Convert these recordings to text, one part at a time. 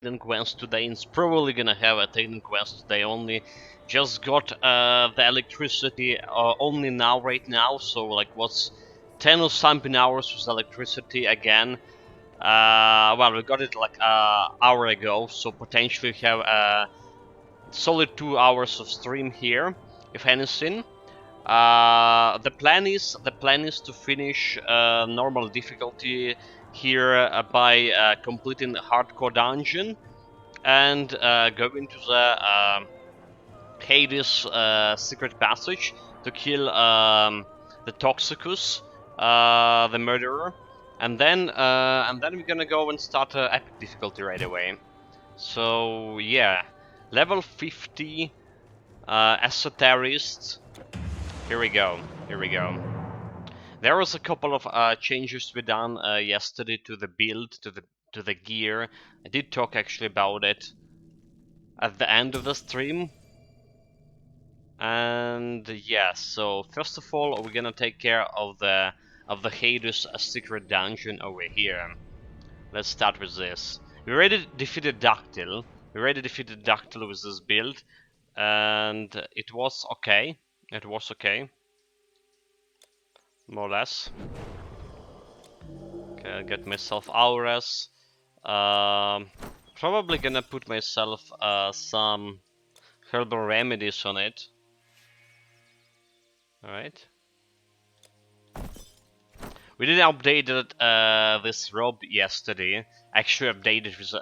Neidan quest today. It's probably gonna have a Neidan quest today only. Just got the electricity only now, right now. So like, what's 10 or something hours with electricity again? Well, we got it like an hour ago, so potentially have a solid 2 hours of stream here, if anything. The plan is to finish normal difficulty here by completing the hardcore dungeon and go into the Hades secret passage to kill the Toxicus, the murderer, and then we're gonna go and start epic difficulty right away. So yeah, level 50, Esoterist. Here we go. Here we go. There was a couple of changes to be done yesterday to the build, to the gear. I did talk actually about it at the end of the stream. And yeah, so first of all, we're gonna take care of the Hades secret dungeon over here. Let's start with this. We already defeated Dactyl. With this build, and it was okay. It was okay. More or less. Okay, I'll get myself auras. Probably gonna put myself some herbal remedies on it. Alright. We did update this robe yesterday. Actually updated with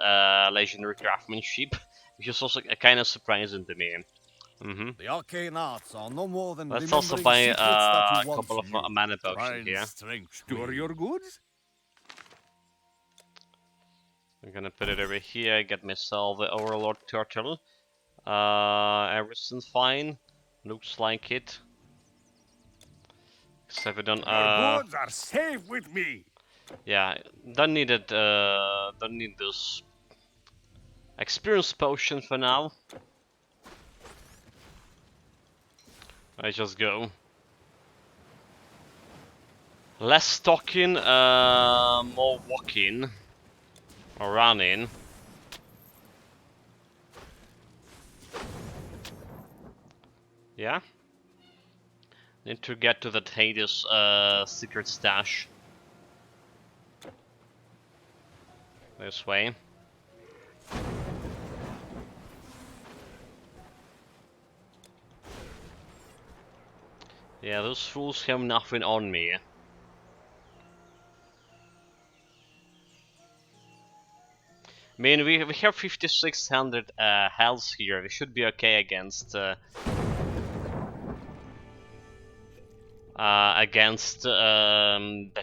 legendary craftsmanship, which is also kind of surprising to me. The arcane arts are no more than Let's also buy a couple of mana potions here. Store your goods? I'm gonna put it over here, get myself the Overlord Turtle. Everything's fine. Looks like it. Except we don't Your goods are safe with me. yeah, don't need it don't need this experience potion for now. I just go. Less talking, more walking. Or running. Yeah? Need to get to that Hades secret stash. This way. Yeah, those fools have nothing on me. I mean, we have 5600 health here. We should be okay against the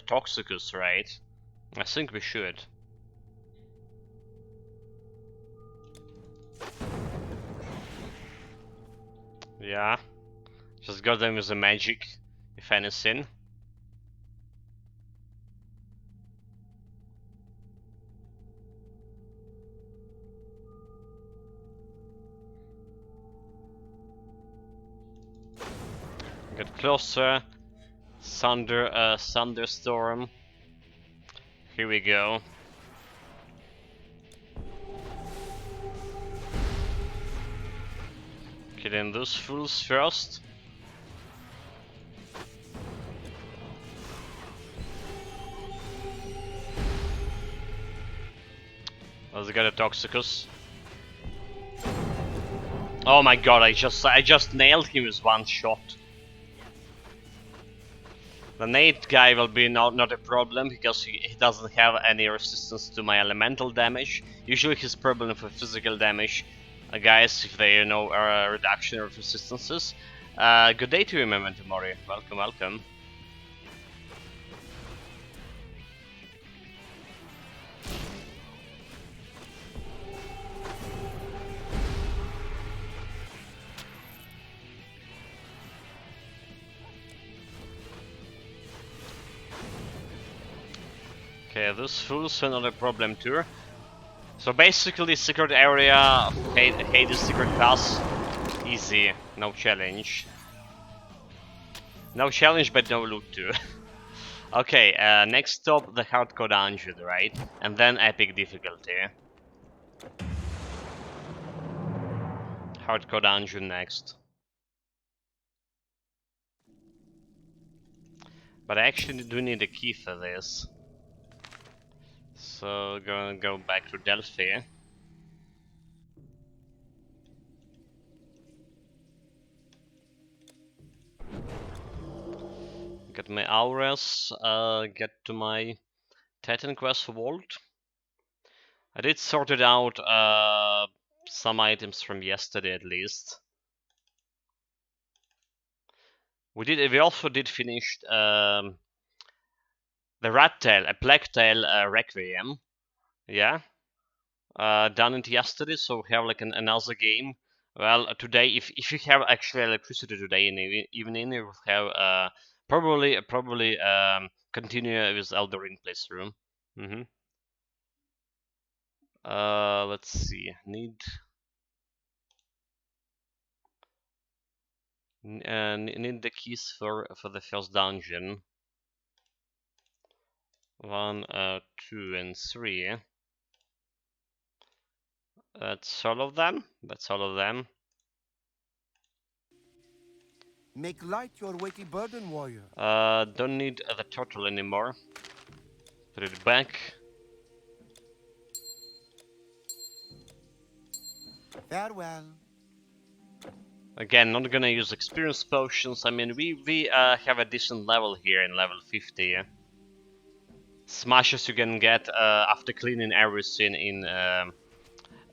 Toxicus, right? I think we should. Yeah. Just got them with the magic, if anything. Get closer. Thunderstorm. Here we go. Killing those fools first. Let's get a Toxicus. Oh my god, I just nailed him with one shot. The nade guy will be not a problem because he doesn't have any resistance to my elemental damage. Usually his problem for physical damage, guys, if they know a reduction of resistances. Good day to you, Memento Mori. Welcome, welcome. Okay, those fools are not a problem too. So basically, secret area, Hades secret pass, easy, no challenge. No challenge, but no loot too. Okay, next stop, the hardcore dungeon, right? And then epic difficulty. Hardcore dungeon next. But I actually do need a key for this. So gonna go back to Delphi. Get my auras, get to my Titan Quest Vault. I did sort it out some items from yesterday at least. We also did finish the Rat Tail, a Black Tail Requiem. Yeah. Done it yesterday, so we have like another game. Well, today, if you have actually electricity today in the evening, you will have probably continue with Elder Ring playthrough. Let's see. Need the keys for the first dungeon. 1, 2, and 3. That's all of them. That's all of them. Make light your weighty burden, warrior. Don't need the turtle anymore. Put it back. Farewell. Again, not gonna use experience potions. I mean, we have a decent level here in level 50. Smashes you can get after cleaning everything in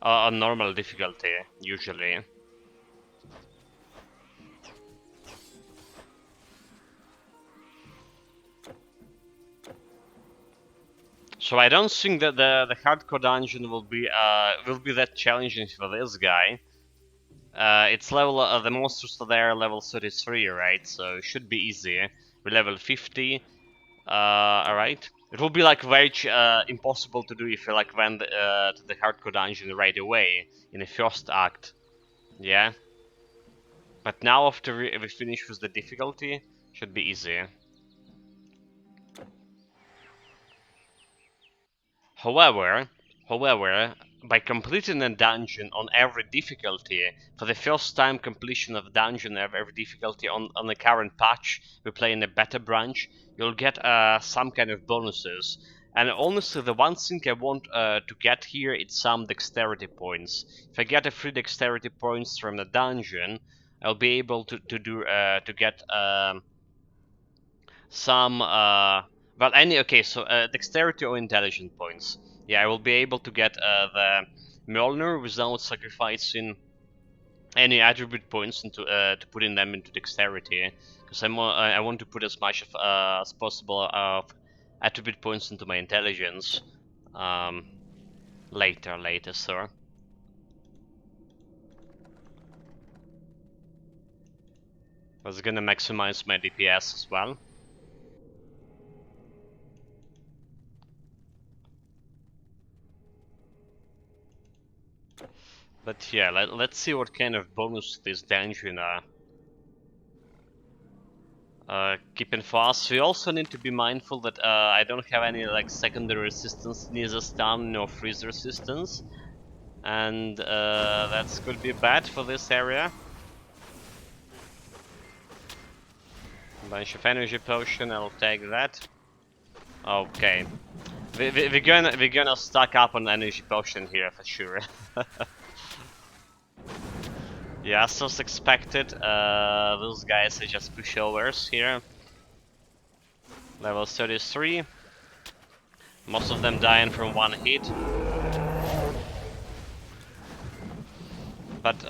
on normal difficulty, usually. So I don't think that the hardcore dungeon will be that challenging for this guy. It's level the monsters there level 33, right? So it should be easy. We're level 50. Alright. It will be like very impossible to do if you like went to the hardcore dungeon right away in the first act. Yeah. But now after we finish with the difficulty, should be easy. However, by completing a dungeon on every difficulty, for the first time completion of dungeon of every difficulty on the current patch, we play in a beta branch, you'll get some kind of bonuses. And honestly, the one thing I want to get here is some dexterity points. If I get a free dexterity points from the dungeon, I'll be able to get some well, okay, so dexterity or intelligence points. Yeah, I will be able to get the Mjolnir without sacrificing any attribute points into to putting them into dexterity, because I want to put as much as possible of attribute points into my intelligence later, sir. That's gonna maximize my DPS as well. But yeah, let's see what kind of bonus this dungeon keeping fast. We also need to be mindful that I don't have any like secondary resistance, neither stun nor freeze resistance, and that's could be bad for this area. Bunch of energy potion, I'll take that. Okay, we're gonna stock up on energy potion here for sure. Yeah, as expected, those guys are just pushovers here. Level 33. Most of them dying from one hit. But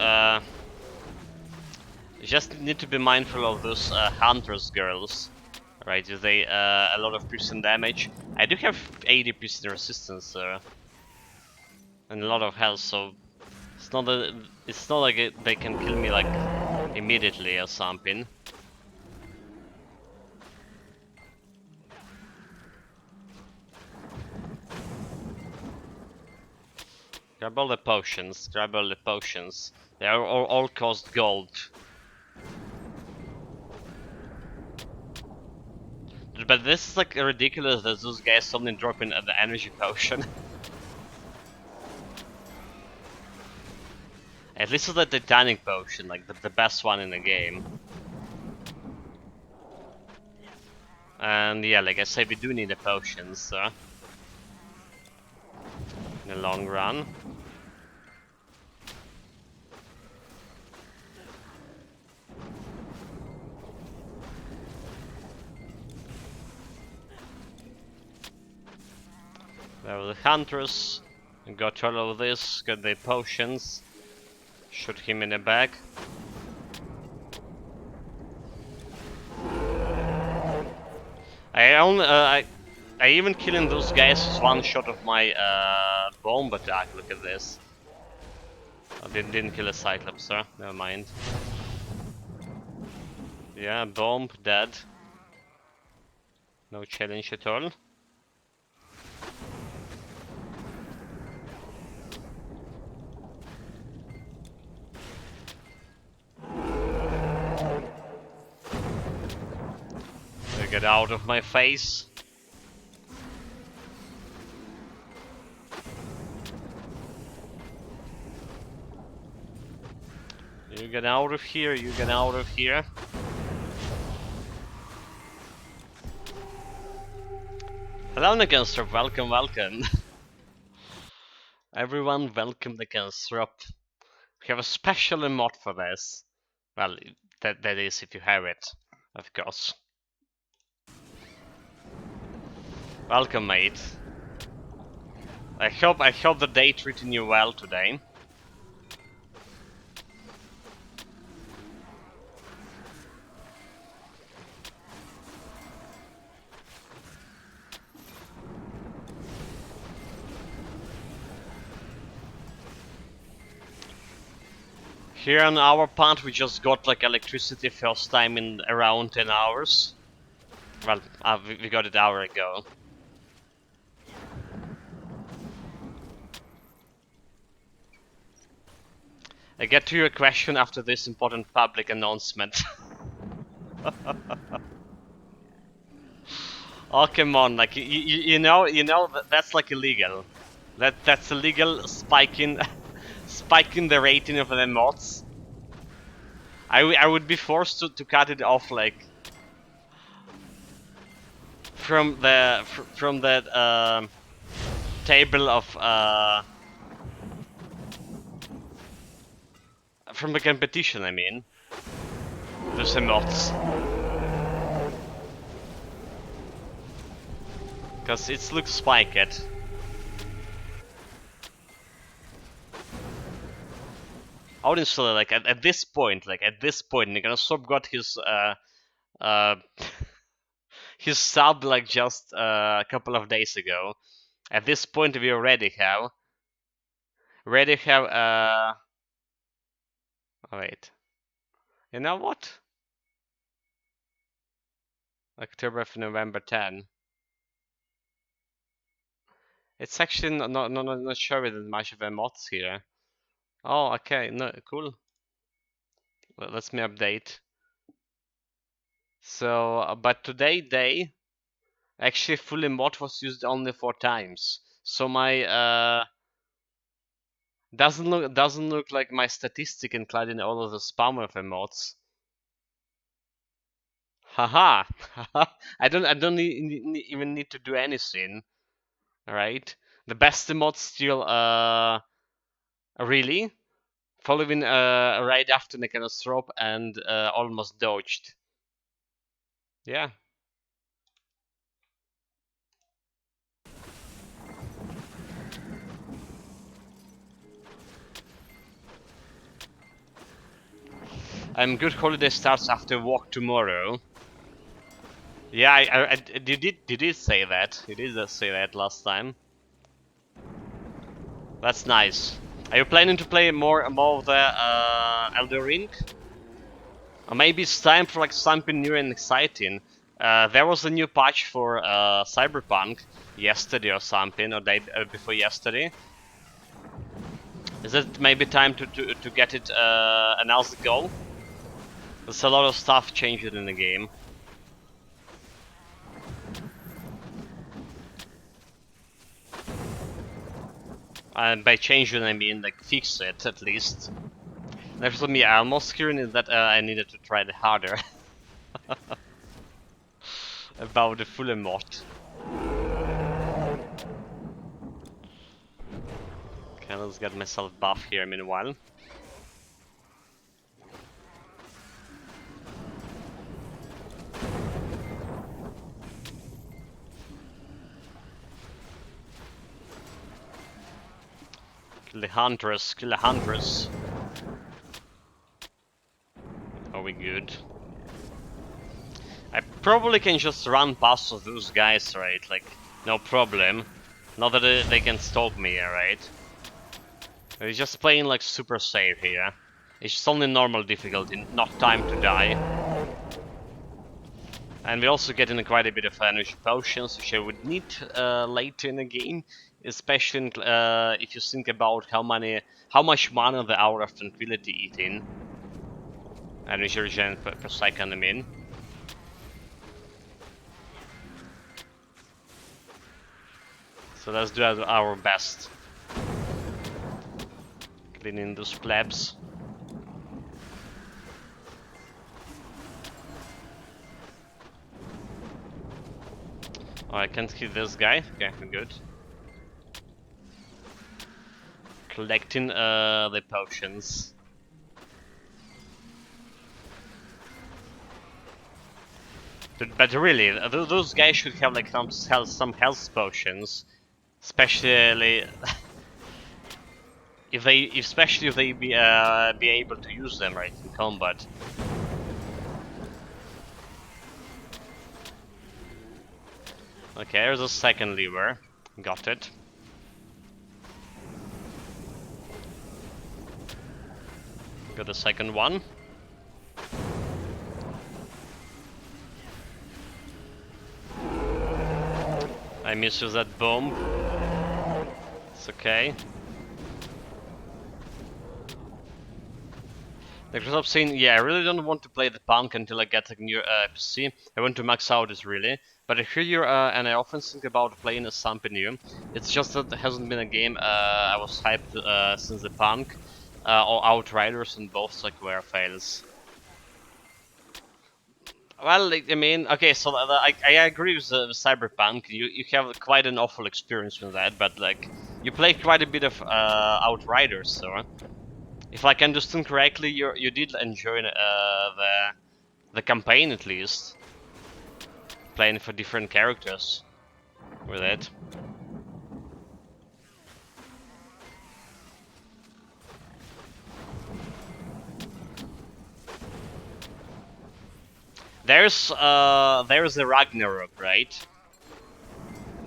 you just need to be mindful of those hunters girls. Right, they a lot of piercing damage. I do have 80 piercing resistance and a lot of health, so it's not like they can kill me like immediately or something. Grab all the potions. They are all cost gold. But this is like ridiculous that those guys suddenly drop in the energy potion. At least it's the Titanic potion, like the best one in the game. And yeah, like I said, we do need the potions, so in the long run. There are the hunters. Got all of this, got the potions. Shoot him in the back. I even killing those guys with one shot of my bomb attack. Look at this. I didn't kill a Cyclops, sir. Never mind. Yeah, bomb dead. No challenge at all. Get out of my face. You get out of here, you get out of here. Hello Nagansrup, welcome, welcome. Everyone welcome Nagansrup. We have a special emote for this. Well, that is if you have it, of course. Welcome, mate. I hope the day treating you well today. Here on our part, we just got like electricity first time in around 10 hours. Well, we got it an hour ago. I get to your question after this important public announcement. Oh come on, like you know that's like illegal. That's illegal spiking spiking the rating of the mods. I would be forced to cut it off like from the table of from the competition. I mean, there's the mods. Because it looks spiked. Honestly, like at this point, Naganosop got his his sub like just a couple of days ago. At this point, we already have oh wait, you know what? October of November 10. It's actually not showing much of a mods here. Oh, okay, no, cool. Well, let's me update. So, but today actually fully mod was used only 4 times. So my doesn't look like my statistic including all of the spammer of mods. Haha! I don't even need to do anything. All right, the best mod still really following right after Nekanosrop and almost dodged. Yeah. Good holiday starts after walk tomorrow. Yeah, you did say that. You did say that last time. That's nice. Are you planning to play more of the Elder Ring? Or maybe it's time for like something new and exciting. There was a new patch for Cyberpunk yesterday or something, or day before yesterday. Is it maybe time to get it another go? There's a lot of stuff changing in the game. And by changing I mean like fix it at least. Next me, I'm most curious is that I needed to try it harder. About the full mod. Okay, let's get myself buff here meanwhile. Kill the Huntress, kill the Huntress. Are we good? I probably can just run past those guys, right? Like, no problem. Not that they can stalk me, right? We're just playing like super safe here. It's just only normal difficulty, not time to die. And we're also getting quite a bit of energy potions, which I would need later in the game, especially if you think about how much mana the Hour of Tranquility eating. Energy regen per second, I mean. So let's do our best. Cleaning those plebs. Oh, I can't hit this guy. Okay, good. Collecting the potions. But really, those guys should have like some health potions, especially especially if they be able to use them right in combat. Okay, there's a second lever. Got it. Got the second one. I misuse that bomb. It's okay. Like I was saying, yeah, I really don't want to play the punk until I get a new PC. I want to max out it really. But I hear you, and I often think about playing as something new. It's just that there hasn't been a game I was hyped since the punk, or Outriders, and both like were fails. Well, like, I mean, okay, so I agree with the Cyberpunk. You have quite an awful experience with that, but like you play quite a bit of Outriders, so if I understand correctly, you did enjoy the campaign at least, playing for different characters with it. There's a Ragnarok, right?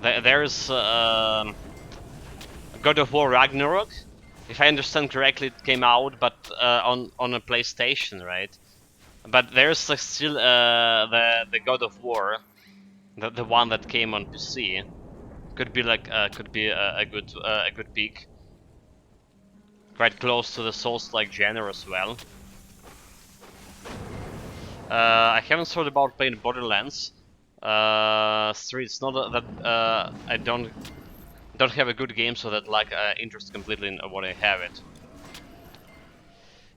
There's God of War Ragnarok. If I understand correctly, it came out, but on a PlayStation, right? But there's still the God of War, the one that came on PC. Could be like could be a good pick. Quite close to the Souls-like genre as well. I haven't thought about playing Borderlands 3. It's not that I don't have a good game, so that like interest completely in what I have it.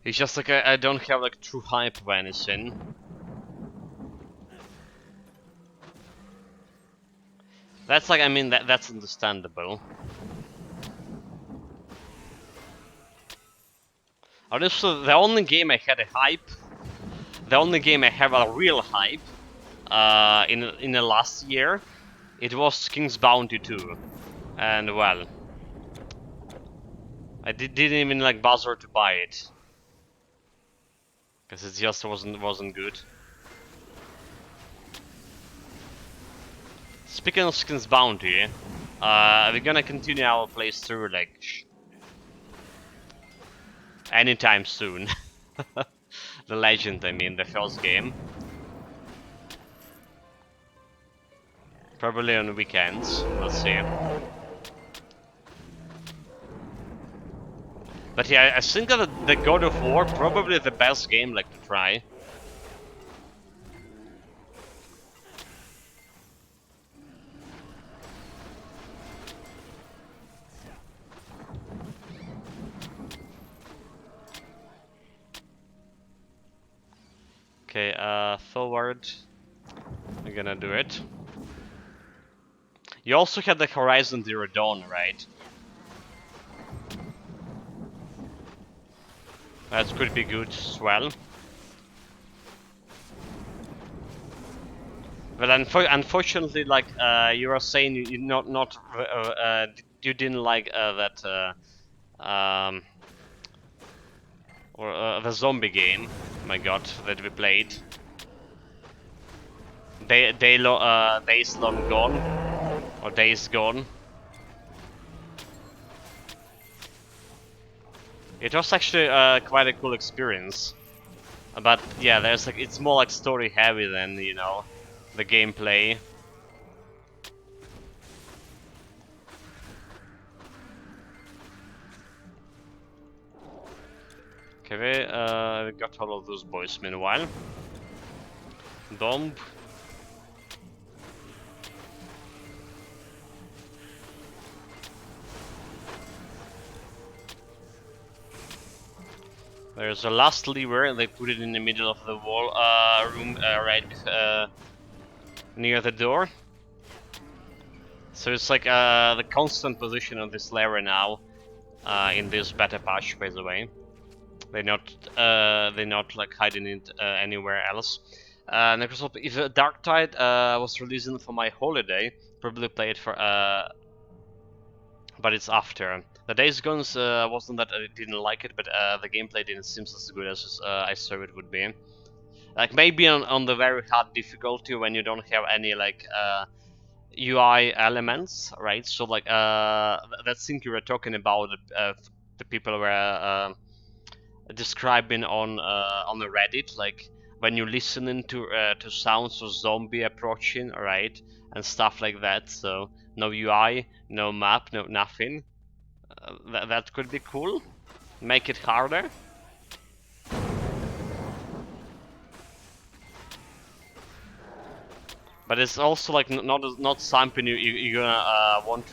It's just like I don't have like true hype or anything. That's like, I mean, that's understandable. Honestly, the only game I had a hype, the only game I have a real hype, in the last year, it was King's Bounty 2, and well, I didn't even like bother to buy it, because it just wasn't good. Speaking of King's Bounty, we're gonna continue our playthrough like anytime soon. The Legend, I mean, the first game. Probably on weekends, let's see. But yeah, I think that the God of War probably the best game like to try. forward. I'm gonna do it. You also have the Horizon Zero Dawn, right? That could be good as well. But unfortunately, like you were saying, you you didn't like that or the zombie game. My God, that we played. Days Long Gone or Days Gone. It was actually quite a cool experience. But yeah, there's like it's more like story heavy than the gameplay. Okay, we got all of those boys meanwhile. Bomb. There's a last lever, and they put it in the middle of the wall room, right near the door. So it's like the constant position of this lever now in this beta patch, by the way. They're not like hiding it anywhere else. Microsoft, if Dark Tide was releasing for my holiday, probably play it for but it's after. The Days Gone wasn't that I didn't like it, but the gameplay didn't seem as good as I saw it would be. Like maybe on the very hard difficulty when you don't have any like UI elements, right? So like that thing you were talking about, the people were describing on the Reddit, like when you're listening to sounds of zombie approaching, right, and stuff like that. So no UI, no map, no nothing. That could be cool. Make it harder. But it's also like not something you're gonna want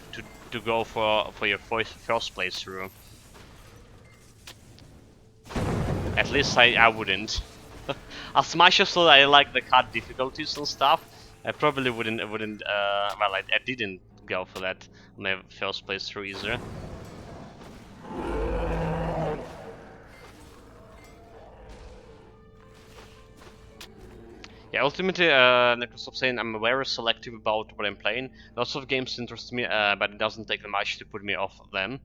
to go for your first playthrough. At least I wouldn't. As much as I like the hard difficulties and stuff, I probably wouldn't. Well, I didn't go for that on my first playthrough either. Yeah, ultimately, Microsoft saying I'm very selective about what I'm playing. Lots of games interest me, but it doesn't take much to put me off them.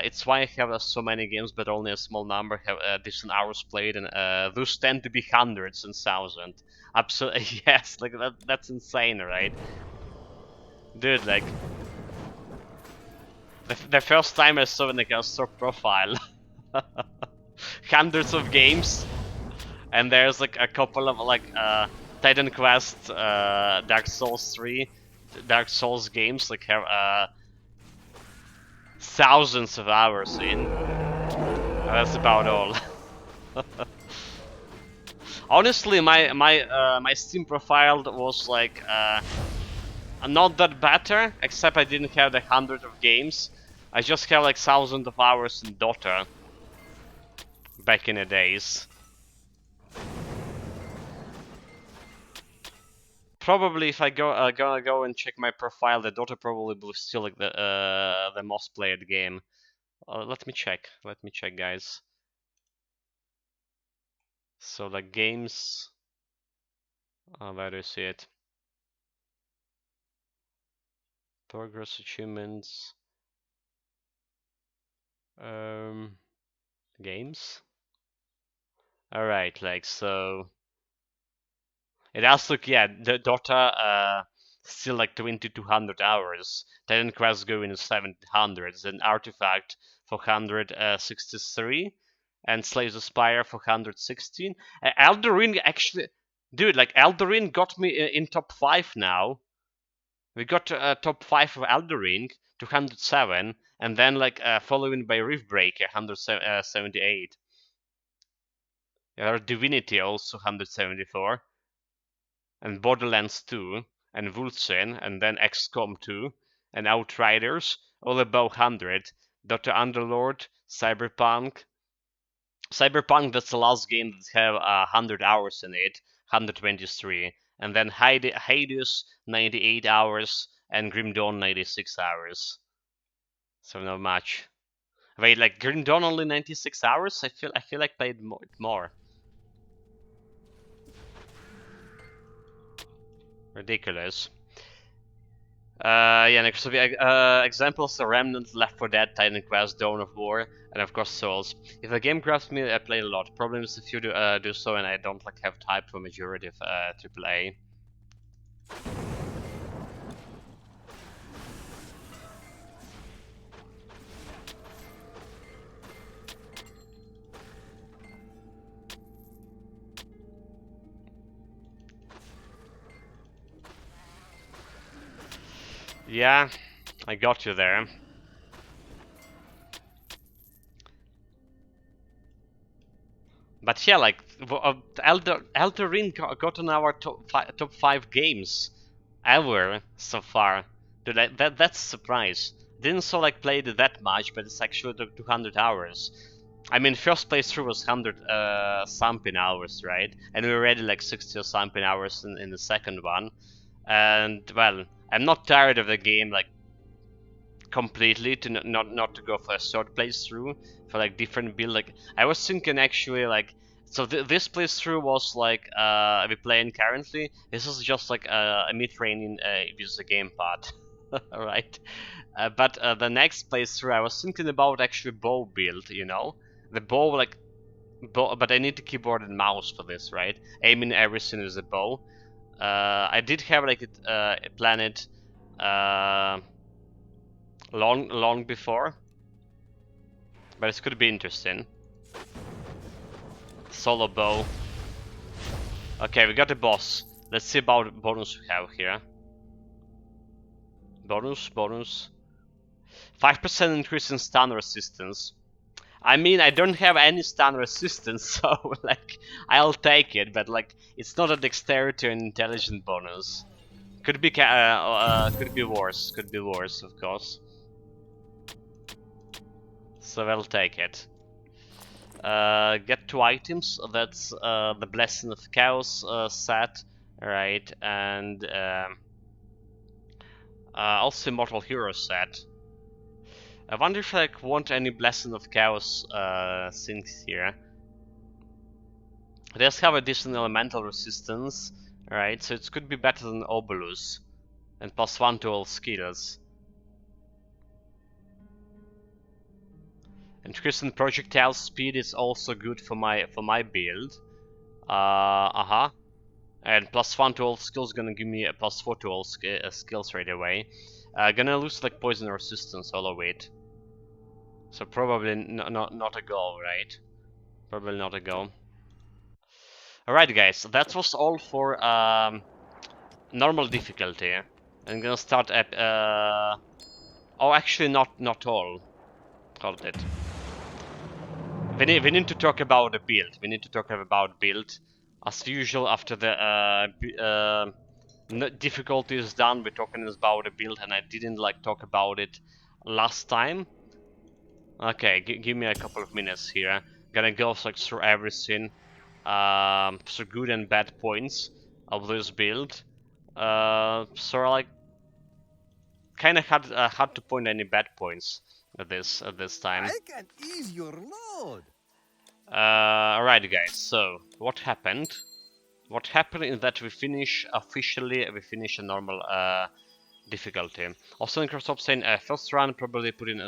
It's why I have so many games, but only a small number have decent hours played, and those tend to be hundreds and thousands. Absolutely, yes, like that's insane, right? Dude, like the first time I saw like a store profile, hundreds of games, and there's like a couple of like Titan Quest, Dark Souls 3, Dark Souls games like have thousands of hours in. That's about all. Honestly, my Steam profile was like not that better, except I didn't have the hundred of games. I just have like thousands of hours in Dota back in the days. Probably if I gonna go and check my profile, the Dota probably will still like the most played game. Let me check. Let me check, guys. So the games. Where do you see it? Progress achievements. Games. All right, like so. It does look, yeah, the Dota still like 2200 hours. Titan Quest going to 700s, and Artifact 463, and Slaves of Spire 416. Elden Ring actually, dude, like Elden Ring got me in top 5 now. We got top 5 of Elden Ring, 207, and then like following by Riftbreaker 178. Divinity also 174. And Borderlands 2, and Wolfenstein, and then XCOM 2, and Outriders, all above 100, Dr. Underlord, Cyberpunk, Cyberpunk, that's the last game that have 100 hours in it, 123, and then Hades 98 hours and Grim Dawn 96 hours. So not much. Wait, like Grim Dawn only 96 hours? I feel like played more. Ridiculous. Yeah, next to be examples are Remnant, Left 4 Dead, Titan Quest, Dawn of War, and of course Souls. If a game grabs me, I play a lot. Problem is if you do so and I don't like have time for majority of AAA. Yeah, I got you there. But yeah, like Elder Ring got on our top 5 games ever so far. Dude, that's a surprise. Didn't so like played it that much, but it's actually took 200 hours. I mean, first playthrough was 100 something hours, right? And we were already like 60 or something hours in the second one. And well, I'm not tired of the game like completely to not to go for a short playthrough for like different build. Like I was thinking actually like so this playthrough was like we're playing currently. This is just like a mid-training with the gamepad, right? But the next playthrough I was thinking about actually bow build. You know, the bow like bow, but I need a keyboard and mouse for this, right? Aiming everything with a bow. I did have like a planet. Long before, but it could be interesting. Solo bow. Okay, we got the boss. Let's see about bonus we have here. Bonus. 5% increase in stun resistance. I mean, I don't have any stun resistance, so like, I'll take it. But like, it's not a dexterity or an intelligence bonus. Could be could be worse. Could be worse, of course. So I'll take it. Get 2 items. That's the Blessing of Chaos set, right? And also Immortal Hero set. I wonder if I want any Blessing of Chaos things here. It does have a decent elemental resistance, right? So it could be better than Obolus, and +1 to all skills. Increasing projectile speed is also good for my build. And +1 to all skills gonna give me a +4 to all skills right away. Gonna lose like poison resistance all of it. So probably not a go, right? Probably not a go. Alright guys, so that was all for normal difficulty. I'm gonna start at oh actually not all. Hold it. We need to talk about the build. We need to talk about build. As usual, after the difficulty is done, we're talking about the build, and I didn't like talk about it last time. Okay, give me a couple of minutes here. Gonna go like through everything, through good and bad points of this build. So like, kind of had to point any bad points at this time. I can ease your load. Alright guys, so what happened? What happened is that we finish a normal difficulty. Also Microsoft saying first run probably put in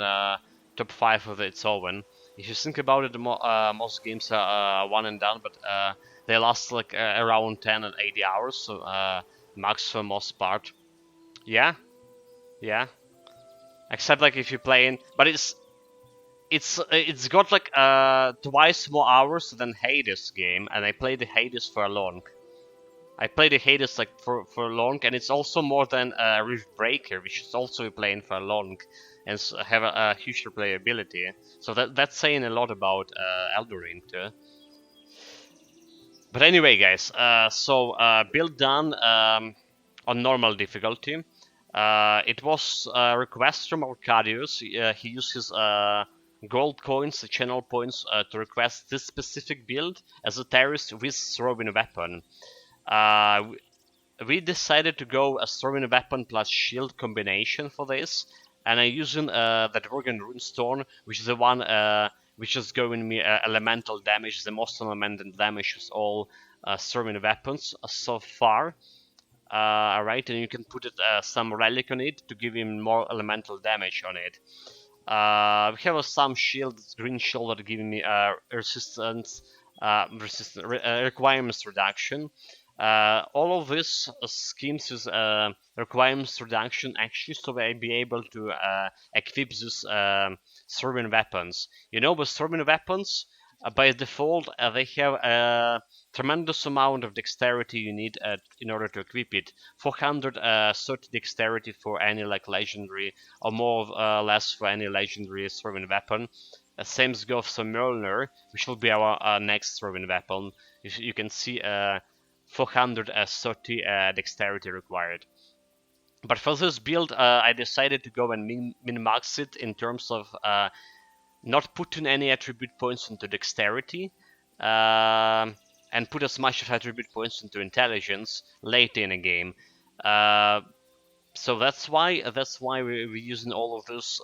top 5 of its own. If you think about it, most games are one and done, but they last like around 10 and 80 hours, so max for the most part. Yeah, yeah. Except like if you're playing, but it's got like twice more hours than Hades game, and I played the Hades for long. I played the Hades like for long, and it's also more than Rift Breaker, which is also playing for long, and have a huge replayability. So that's saying a lot about Elden Ring too. But anyway, guys, so build done on normal difficulty. It was a request from Arcadius. He used his gold coins, channel points to request this specific build as a terrorist with throwing weapon. Uh, we decided to go a throwing weapon plus shield combination for this, and I'm using the Dragon Runestone, which is the one which is giving me elemental damage, the most elemental damage is all throwing weapons so far. Alright, and you can put some relic on it to give him more elemental damage on it. We have some shields, green shield that giving me resistance, requirements reduction. All of this schemes is requirements reduction actually, so I be able to equip this throwing weapons. You know, with throwing weapons, by default, they have a tremendous amount of dexterity you need in order to equip it. 430 dexterity for any like legendary, or more or less for any legendary throwing weapon. Same goes for Mjolnir, which will be our next throwing weapon. You can see 430 dexterity required. But for this build, I decided to go and min-max it in terms of not putting any attribute points into dexterity, and put as much of attribute points into intelligence late in a game. Uh, so that's why we're using all of those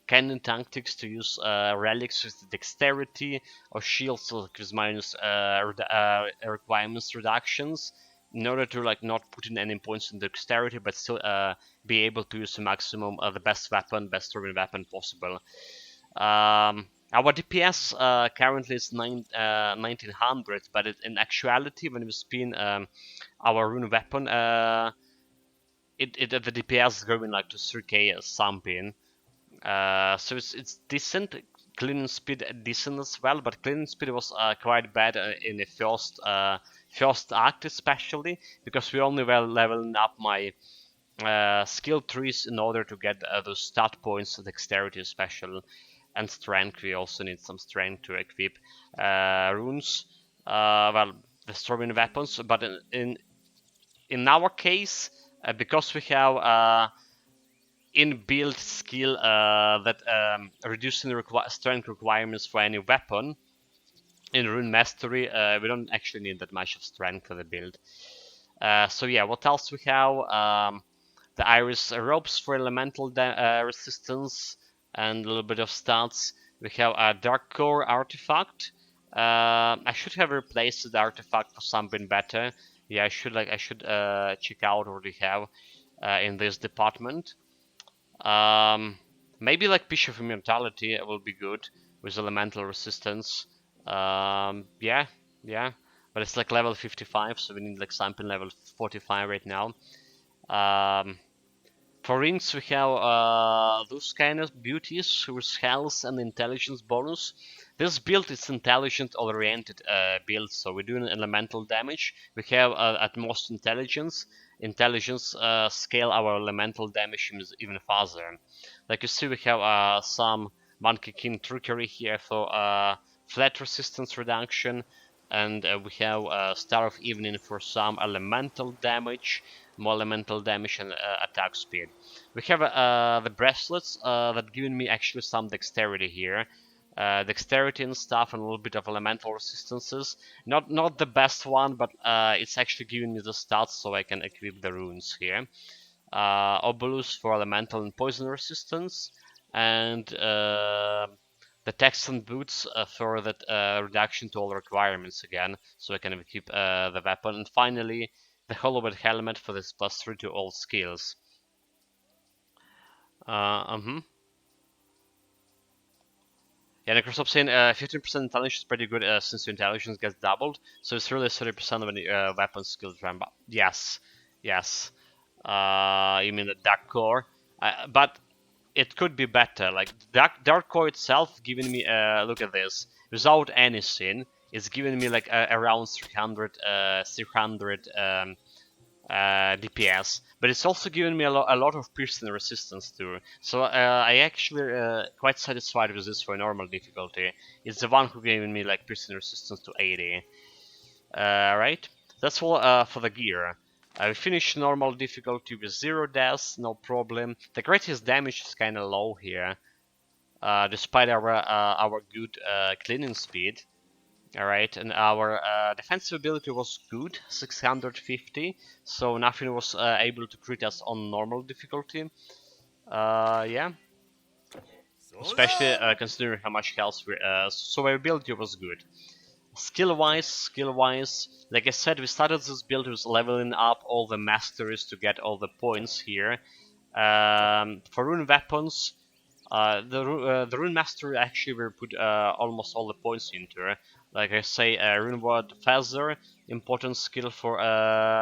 cannon tactics to use relics with dexterity or shields with minus requirements reductions in order to like not put in any points in dexterity but still be able to use the maximum the best throwing weapon possible. Our DPS currently is 1900, but in actuality, when we spin our rune weapon, the DPS is going like to 3k something. So it's decent. Cleaning speed decent as well, but cleaning speed was quite bad in the first act especially because we only were leveling up my skill trees in order to get those stat points, dexterity special, and strength. We also need some strength to equip runes. Well, the throwing weapons, but in our case, because we have inbuilt skill that reducing strength requirements for any weapon in rune mastery, we don't actually need that much of strength for the build. So yeah, what else we have? The iris ropes for elemental resistance and a little bit of stats. We have a dark core artifact. I should have replaced the artifact for something better. Yeah, I should check out what we have in this department. Um, Maybe like Bishop of Immortality will be good with elemental resistance. Yeah, yeah, but it's like level 55, so we need like something level 45 right now. Um, for rings, we have those kind of beauties with health and intelligence bonus. This build is intelligent oriented build, so we're doing elemental damage. We have at most intelligence. Intelligence scale our elemental damage even faster. Like you see, we have some Monkey King trickery here for flat resistance reduction, and we have Star of Evening for some elemental damage, more elemental damage and attack speed. We have the bracelets that giving me actually some dexterity here. Dexterity and stuff and a little bit of elemental resistances. Not the best one, but it's actually giving me the stats so I can equip the runes here. Obolus for elemental and poison resistance, and the Texan boots for that reduction to all requirements again, so I can equip the weapon. And finally, the Hollowed helmet for this +3 to all skills. Uh-huh. Yeah, Necrosop saying 15% intelligence is pretty good since your intelligence gets doubled, so it's really 30% of any weapon skill ramp up. Yes, yes. You mean the Dark Core? But it could be better. Like Dark Core itself, giving me look at this without anything, it's giving me like around 300 DPS, but it's also giving me a lot of piercing resistance too. So I actually quite satisfied with this for normal difficulty. It's the one who gave me like piercing resistance to 80. Right, that's all for the gear. I finished normal difficulty with 0 deaths, no problem. The greatest damage is kinda low here. despite our good cleaning speed. All right, and our defensive ability was good, 650, so nothing was able to crit us on normal difficulty. Yeah, So especially long! considering how much health we, survivability was good. Skill wise, like I said, we started this build with leveling up all the masteries to get all the points here. For rune weapons, the rune mastery actually we put almost all the points into. Like I say, rune ward feather, important skill for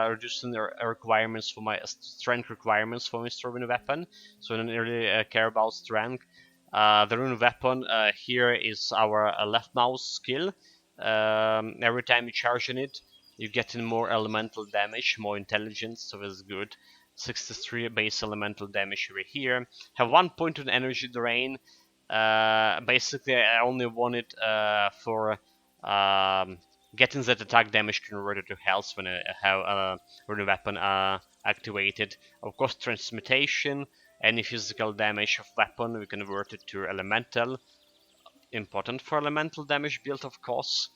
reducing the requirements for my strength requirements for Mr. Rune weapon. So I don't really care about strength. The rune weapon here is our left mouse skill. Every time you charge in it, you get in more elemental damage, more intelligence, so that's good. 63 base elemental damage over here. Have 1 point on energy drain. Basically, I only want it for um, getting that attack damage converted to health when I have a rune weapon activated. Of course, transmutation. Any physical damage of weapon, we convert it to elemental. Important for elemental damage build, of course.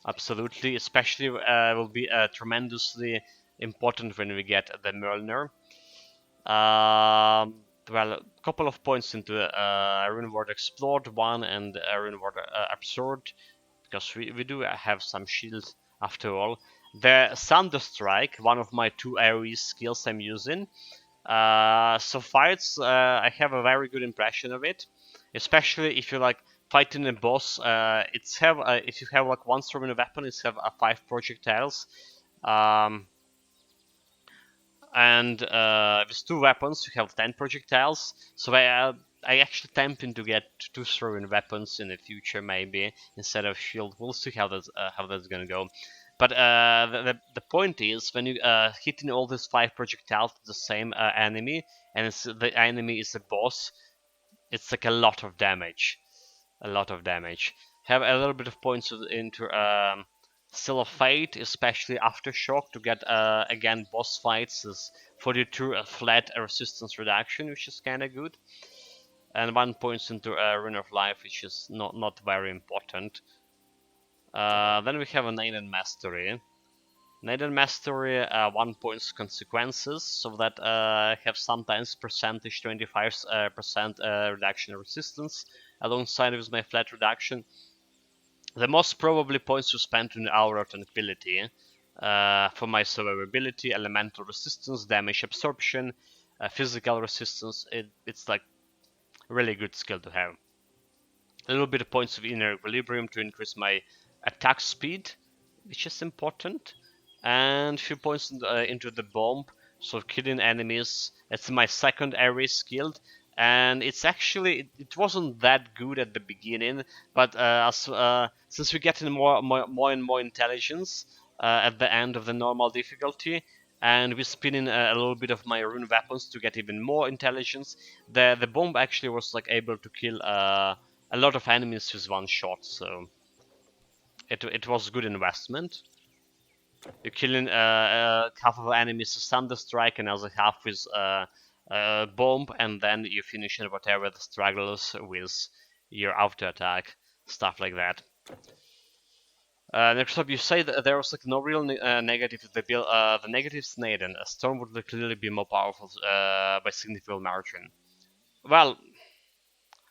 Absolutely, especially will be tremendously important when we get the Mjolnir. Well, a couple of points into Rune Ward Explored 1 and Rune Ward Absorbed, because we do have some shields after all. The Thunder Strike, one of my two AoE skills I'm using. So far, I have a very good impression of it, especially if you like fighting a boss. It's have if you have like one sworn weapon, it's have 5 projectiles. Um, and with 2 weapons, you have 10 projectiles. So I actually tempting to get 2 throwing weapons in the future, maybe instead of shield. We'll see how that's gonna go. But the point is when you hitting all these 5 projectiles to the same enemy, and the enemy is a boss, it's like a lot of damage, a lot of damage. Have a little bit of points into Seal of Fate, especially Aftershock, to get again boss fights is 42 flat resistance reduction, which is kind of good, and 1 point into Rune of Life, which is not very important. Then we have a Neidan Mastery. Neidan Mastery 1 points consequences, so that have sometimes percentage 25% reduction in resistance alongside with my flat reduction. The most probably points to spend on Aura Tranquility for my survivability, elemental resistance, damage absorption, physical resistance. It's like really good skill to have. A little bit of points of inner equilibrium to increase my attack speed, which is important, and a few points into the bomb, so killing enemies. It's my second area skill, and it wasn't that good at the beginning, but since we're getting more and more intelligence at the end of the normal difficulty, and we're spinning a little bit of my rune weapons to get even more intelligence, the bomb actually was like able to kill a lot of enemies with one shot, so it was good investment. You're killing half of the enemies with Thunder Strike and other half with Bomb, and then you finish in whatever the struggles with your auto attack, stuff like that. Next up, you say that there was like no real negative to the build. The negatives, Neidan. A storm would clearly be more powerful by significant margin. Well,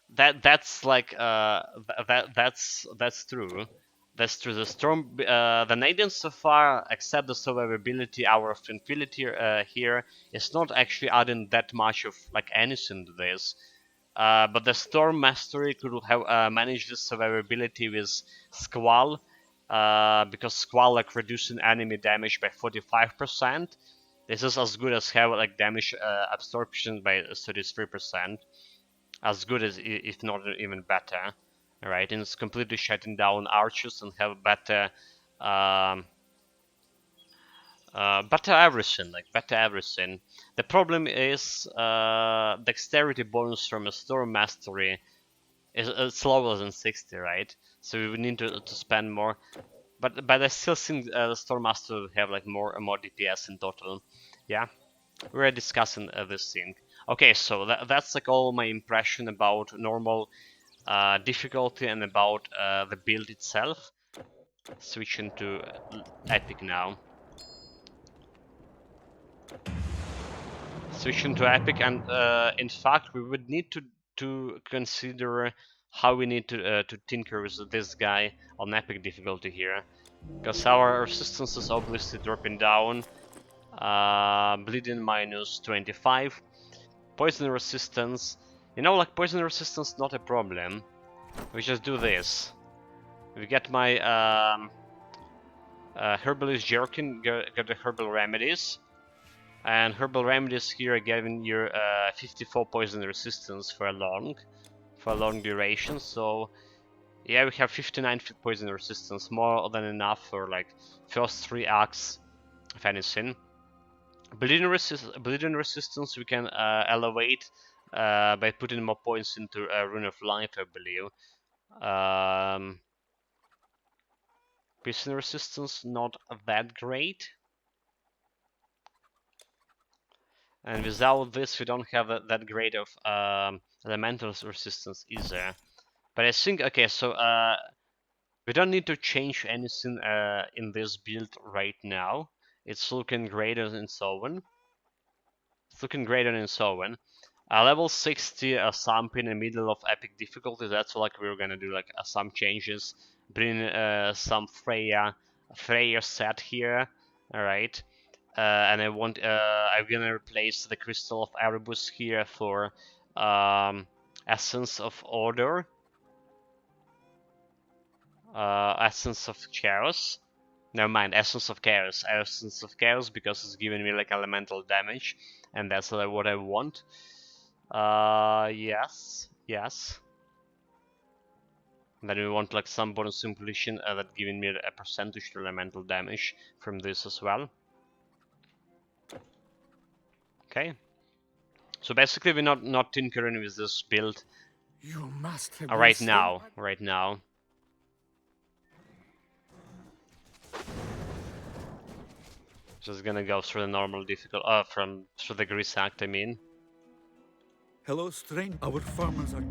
that's like that's true. That's true. The storm, the Nadians so far, except the survivability, hour of tranquility here, is not actually adding that much of like anything to this. But the storm mastery could have managed this survivability with squall, because squall like reducing enemy damage by 45%. This is as good as have like damage absorption by 33%, as good as if not even better, right? And it's completely shutting down archers and have um, better everything, like better everything. The problem is dexterity bonus from a storm mastery is lower than 60, right? So we would need to spend more. But I still think the storm master will have like more DPS in total. Yeah, we're discussing this thing. Okay, so that's like all my impression about normal difficulty and about the build itself. Switching to epic now. Switching to epic, and in fact we would need to consider how we need to tinker with this guy on epic difficulty here, because our resistance is obviously dropping down. Bleeding minus 25, poison resistance. You know, like poison resistance not a problem. We just do this. We get my herbalist jerkin, get the herbal remedies. And herbal remedies here are giving you 54 poison resistance for a long duration. So yeah, we have 59 poison resistance, more than enough for like first 3 acts of anything. Bleeding resistance we can elevate by putting more points into Rune of Life, I believe. Poison resistance not that great. And without this, we don't have that great of elemental resistance either. But I think, okay, so we don't need to change anything in this build right now. It's looking greater than Sovereign. It's looking greater than Sovereign. Level 60 Samp in the middle of epic difficulty. That's like we're gonna do like some changes. Bring some Freya set here. All right. And I'm gonna replace the Crystal of Erebus here for Essence of Order, Essence of Chaos. Never mind, Essence of Chaos, because it's giving me like elemental damage, and that's what I want. Yes. And then we want like some bonus impulsion that giving me a percentage to elemental damage from this as well. Okay. So basically, we're not tinkering with this build You must have right now. Just gonna go through the normal difficult, through the Grease Act, I mean. Hello, stranger. Our farmers are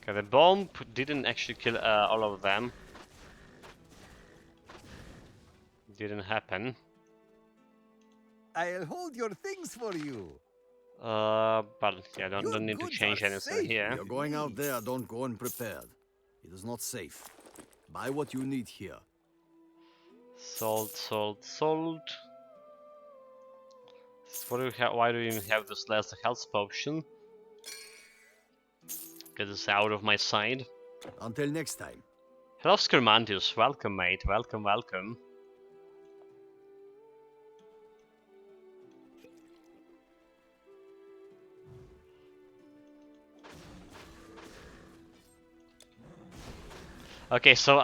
Okay, the bomb didn't actually kill all of them. Didn't happen. I'll hold your things for you. But yeah, don't need to change anything here. You're going out there, don't go unprepared. It is not safe. Buy what you need here. Salt. What do we have? Why do we even have this last health potion? Get this out of my side. Until next time. Hello, Skermantius. Welcome, mate. Welcome. Okay, so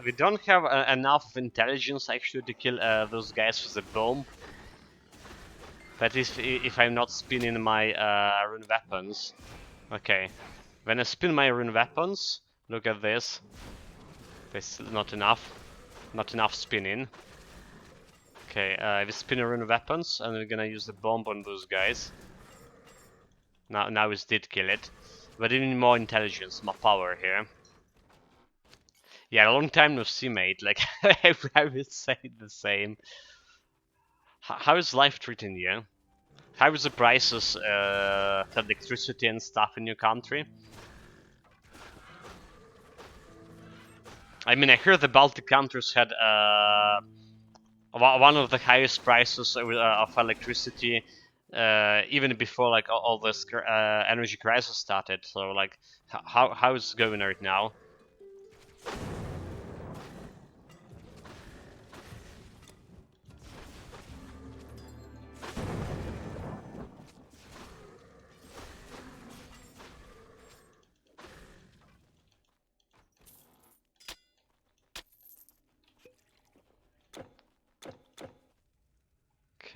we don't have enough intelligence actually to kill those guys with the bomb. But if I'm not spinning my rune weapons. Okay, when I spin my rune weapons, look at this. There's not enough spinning. Okay, we spin rune weapons, and we're gonna use the bomb on those guys. Now it did kill it, but even more intelligence, more power here. Yeah, a long time no see, mate. Like, I would say the same. How is life treating you? How is the prices for electricity and stuff in your country? I mean, I heard the Baltic countries had one of the highest prices of electricity even before like all this energy crisis started. So like, how is it going right now?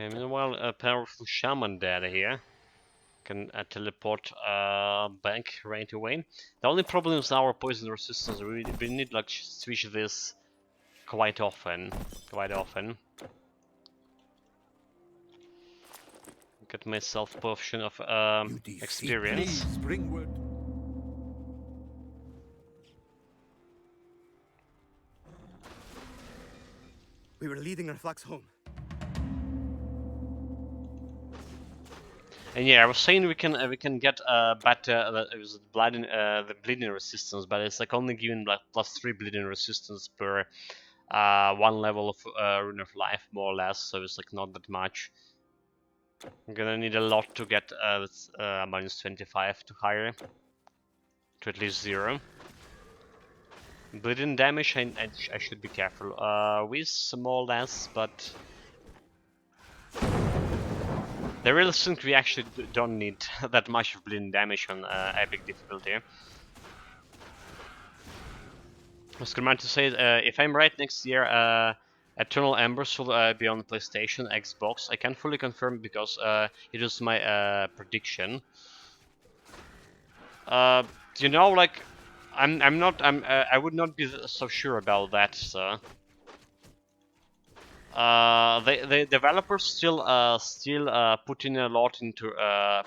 Okay, meanwhile, a powerful shaman dead here. Can teleport back right away. The only problem is our poison resistance. We need like switch this quite often. Get myself potion of You defeat experience. Please bring word. We were leading our flocks home. And yeah, I was saying we can get better the bleeding resistance, but it's like only giving like +3 bleeding resistance per one level of Rune of Life, more or less. So it's like not that much. I'm gonna need a lot to get -25 to higher, to at least 0. Bleeding damage, I should be careful with more or less, but I really think we actually don't need that much of bleeding damage on epic difficulty. I was going to say, if I'm right, next year Eternal Embers will be on PlayStation, Xbox. I can't fully confirm because it was my prediction. You know, like I would not be so sure about that. So. The developers still put in a lot into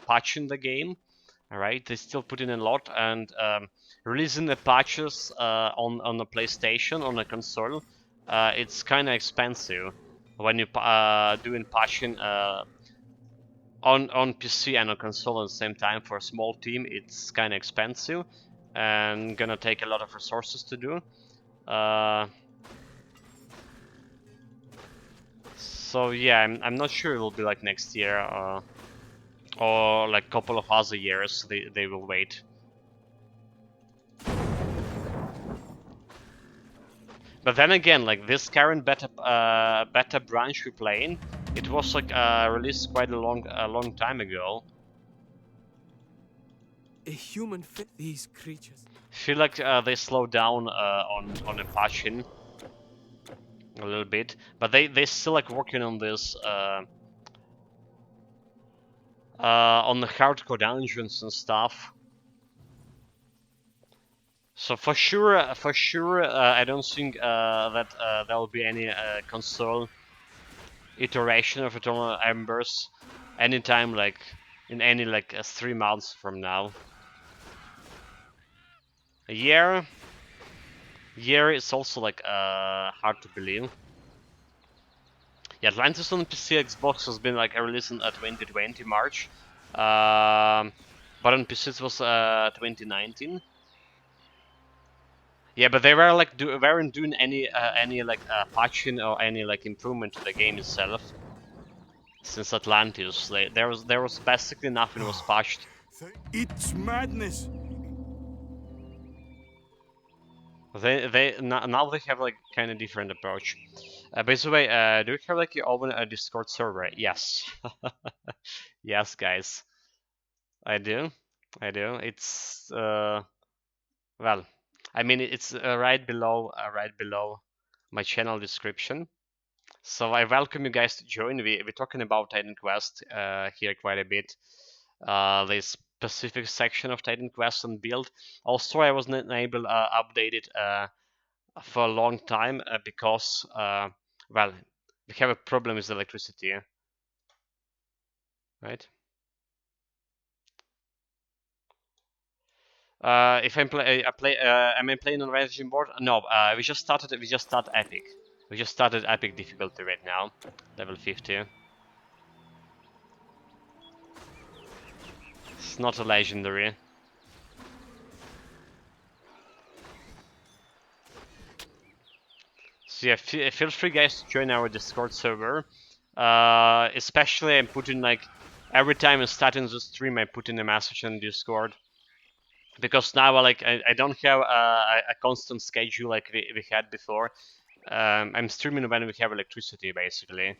patching the game. All right, they still put in a lot, and releasing the patches on a PlayStation, on a console, it's kind of expensive when you doing patching on PC and on console at the same time. For a small team, it's kind of expensive and gonna take a lot of resources to do. So yeah, I'm not sure it'll be like next year or like couple of other years they will wait. But then again, like this current beta branch we're playing, it was like released quite a long time ago. A human fit these creatures. I feel like they slowed down on the patching a little bit, but they still like working on this on the hardcore dungeons and stuff. So for sure, I don't think that there will be any console iteration of Eternal Embers anytime, like in any like 3 months from now. A year is also like hard to believe. Yeah, Atlantis on PC, Xbox has been like released in 2020 March, but on PC it was 2019. Yeah, but they were like weren't doing any like patching or any like improvement to the game itself since Atlantis. There was basically nothing was patched. It's madness. Now they have like kind of different approach. By the way, do you have like your own Discord server? Yes, yes, guys, I do. It's well, I mean it's right below my channel description. So I welcome you guys to join. We're talking about Titan Quest here quite a bit. This specific section of Titan Quest and build. Also, I wasn't able to update it for a long time because, well, we have a problem with electricity, right? If I'm am I playing on Rising board? No, we just started Epic. We just started Epic difficulty right now, level 50. It's not a legendary. So yeah, feel free guys to join our Discord server. Especially I'm putting like every time I'm starting the stream I put in a message on Discord. Because now I don't have a constant schedule like we had before. I'm streaming when we have electricity basically.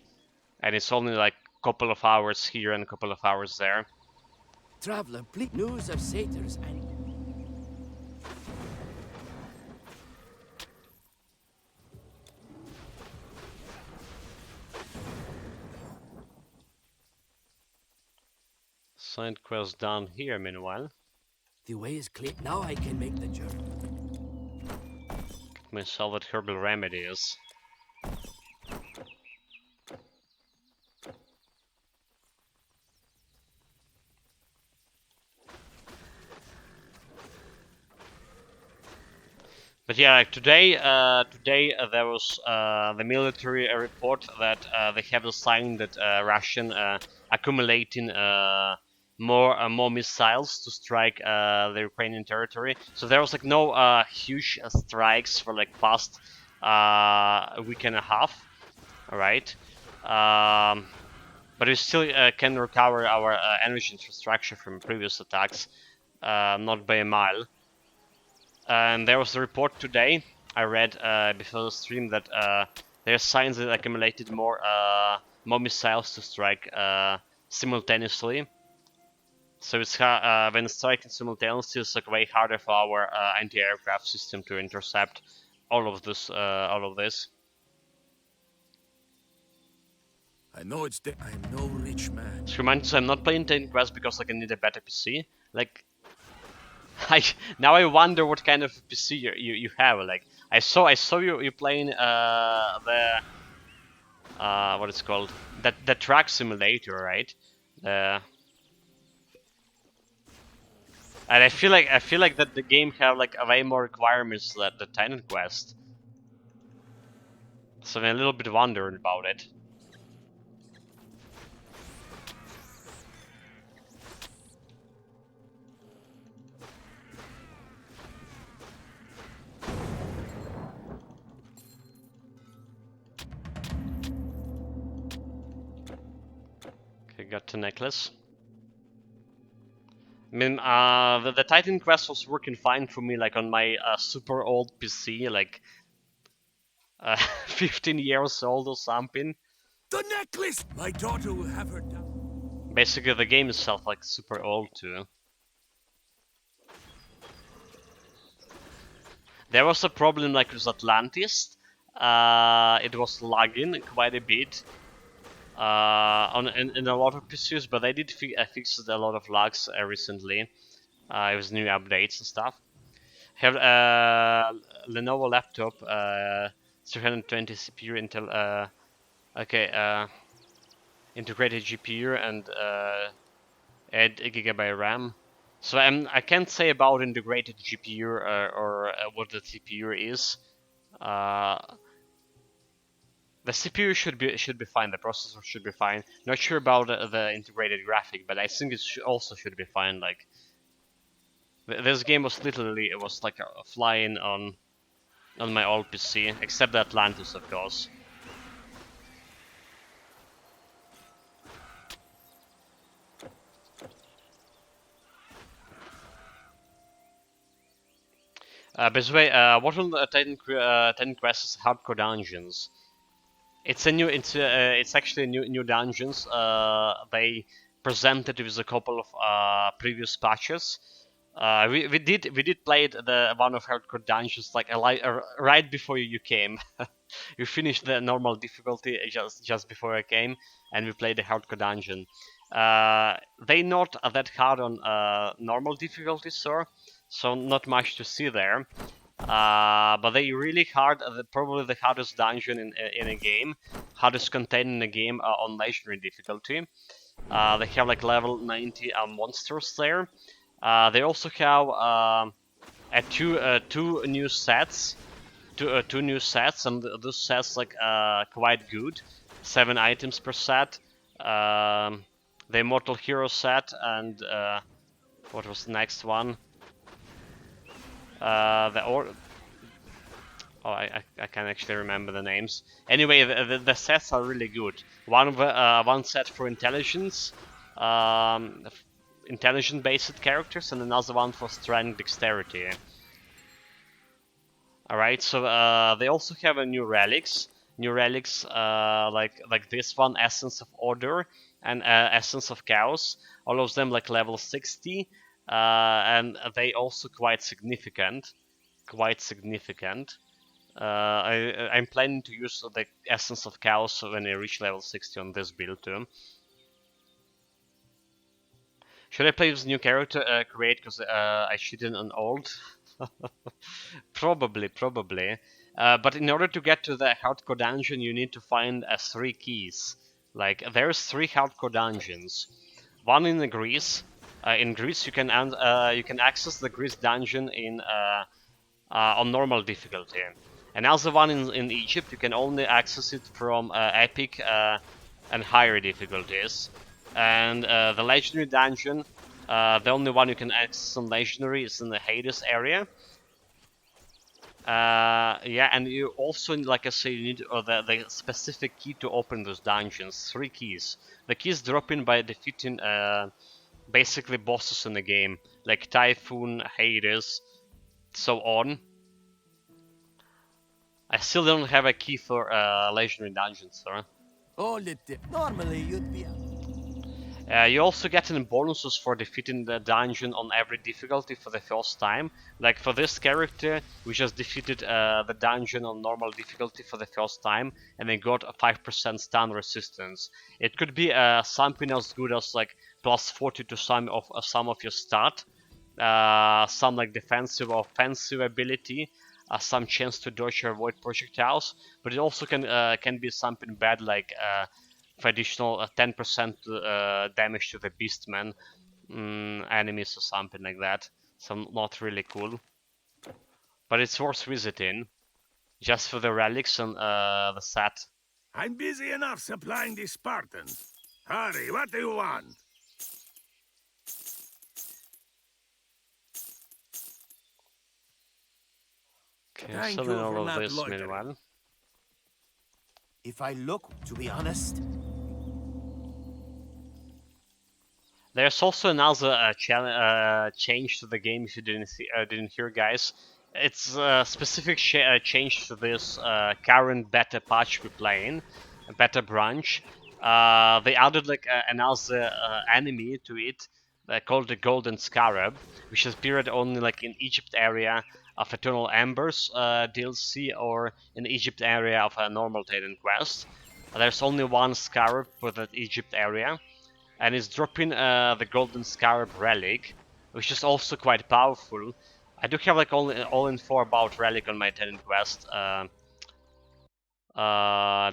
And it's only like a couple of hours here and a couple of hours there. Traveler, please. News of satyrs and Side quest down here meanwhile. the way is clear. Now I can make the journey. Get myself what herbal remedies. But yeah, like today there was the military report that they have a sign that Russian accumulating more missiles to strike the Ukrainian territory. So there was like no huge strikes for like past week and a half. All right, but we still can recover our energy infrastructure from previous attacks, not by a mile. And there was a report today I read before the stream that there are signs that accumulated more missiles to strike simultaneously. So it's when striking simultaneously, it's like way harder for our anti-aircraft system to intercept all of this. All of this. I know I'm no rich man. So reminds me, I'm not playing Titan Quest because like I need a better PC. Like I now I wonder what kind of PC you have. Like I saw you playing the what it's called, that track simulator, right? The and I feel like that the game have like way more requirements than the Titan Quest. So I'm a little bit wondering about it. Okay, got the necklace. I mean, the Titan Quest was working fine for me, like on my super old PC, like 15 years old or something. The necklace! My daughter will have her down. Basically, the game itself like super old too. There was a problem like with Atlantis. It was lagging quite a bit in a lot of PCs, but they did fix a lot of lags recently with new updates and stuff. Have Lenovo laptop, 320 CPU, Intel, okay, integrated GPU and add a gigabyte RAM. So I can't say about integrated GPU or what the CPU is. Uh, the CPU should be fine. The processor should be fine. Not sure about the integrated graphic, but I think it also should be fine. Like this game was literally it was like flying on my old PC, except the Atlantis, of course. By the way, what on Titan Quest is hardcore dungeons? It's actually new dungeons. They presented with a couple of previous patches. We did play the one of hardcore dungeons like right before you came. You finished the normal difficulty just before I came, and we played the hardcore dungeon. They not that hard on normal difficulty, sir, so not much to see there. But they really hard, probably the hardest dungeon in a game, hardest content in a game on legendary difficulty. They have like level 90 monsters there. They also have two new sets, two new sets, and those sets like quite good. 7 items per set. The Immortal Hero set and what was the next one? The or Oh, I can't actually remember the names. Anyway, the sets are really good. One set for intelligence, um, intelligence-based characters, and another one for strength dexterity. All right, so they also have a new relics. New relics like this one, Essence of Order and Essence of Chaos. All of them like level 60, and they also quite significant. Quite significant. I'm planning to use the Essence of Chaos when I reach level 60 on this build too. Should I play this new character create because I cheated on old? Probably. But in order to get to the hardcore dungeon, you need to find 3 keys. Like there's 3 hardcore dungeons. One in Greece. In Greece, you can access the Greece dungeon in on normal difficulty. Another one in Egypt, you can only access it from epic and higher difficulties. And the legendary dungeon, the only one you can access on legendary is in the Hades area. Yeah, and you also, like I say, you need the specific key to open those dungeons. 3 keys. The keys drop in by defeating basically bosses in the game, like Typhoon, Hades, so on. I still don't have a key for legendary dungeons, though. Hold it. Normally you'd be. You also get in bonuses for defeating the dungeon on every difficulty for the first time. Like for this character, we just defeated the dungeon on normal difficulty for the first time, and they got a 5% stun resistance. It could be something as good as like plus 40 to some of your stat, some like defensive or offensive ability, some chance to dodge or avoid projectiles, but it also can be something bad like for additional 10% damage to the beastmen enemies or something like that. So not really cool, but it's worth visiting just for the relics and the set. I'm busy enough supplying the Spartans. Hurry, what do you want? Okay, Thank selling you for all of not this loitering. meanwhile. If I look, to be honest, There's also another change to the game if you didn't hear, guys. It's a specific change to this current beta patch we're playing, a beta branch. They added like another enemy to it called the Golden Scarab, which is appeared only like in Egypt area of Eternal Embers DLC or in the Egypt area of a normal Titan quest. There's only one Scarab for that Egypt area, and it's dropping the Golden Scarab relic, which is also quite powerful. I do have like all info about relic on my Titan quest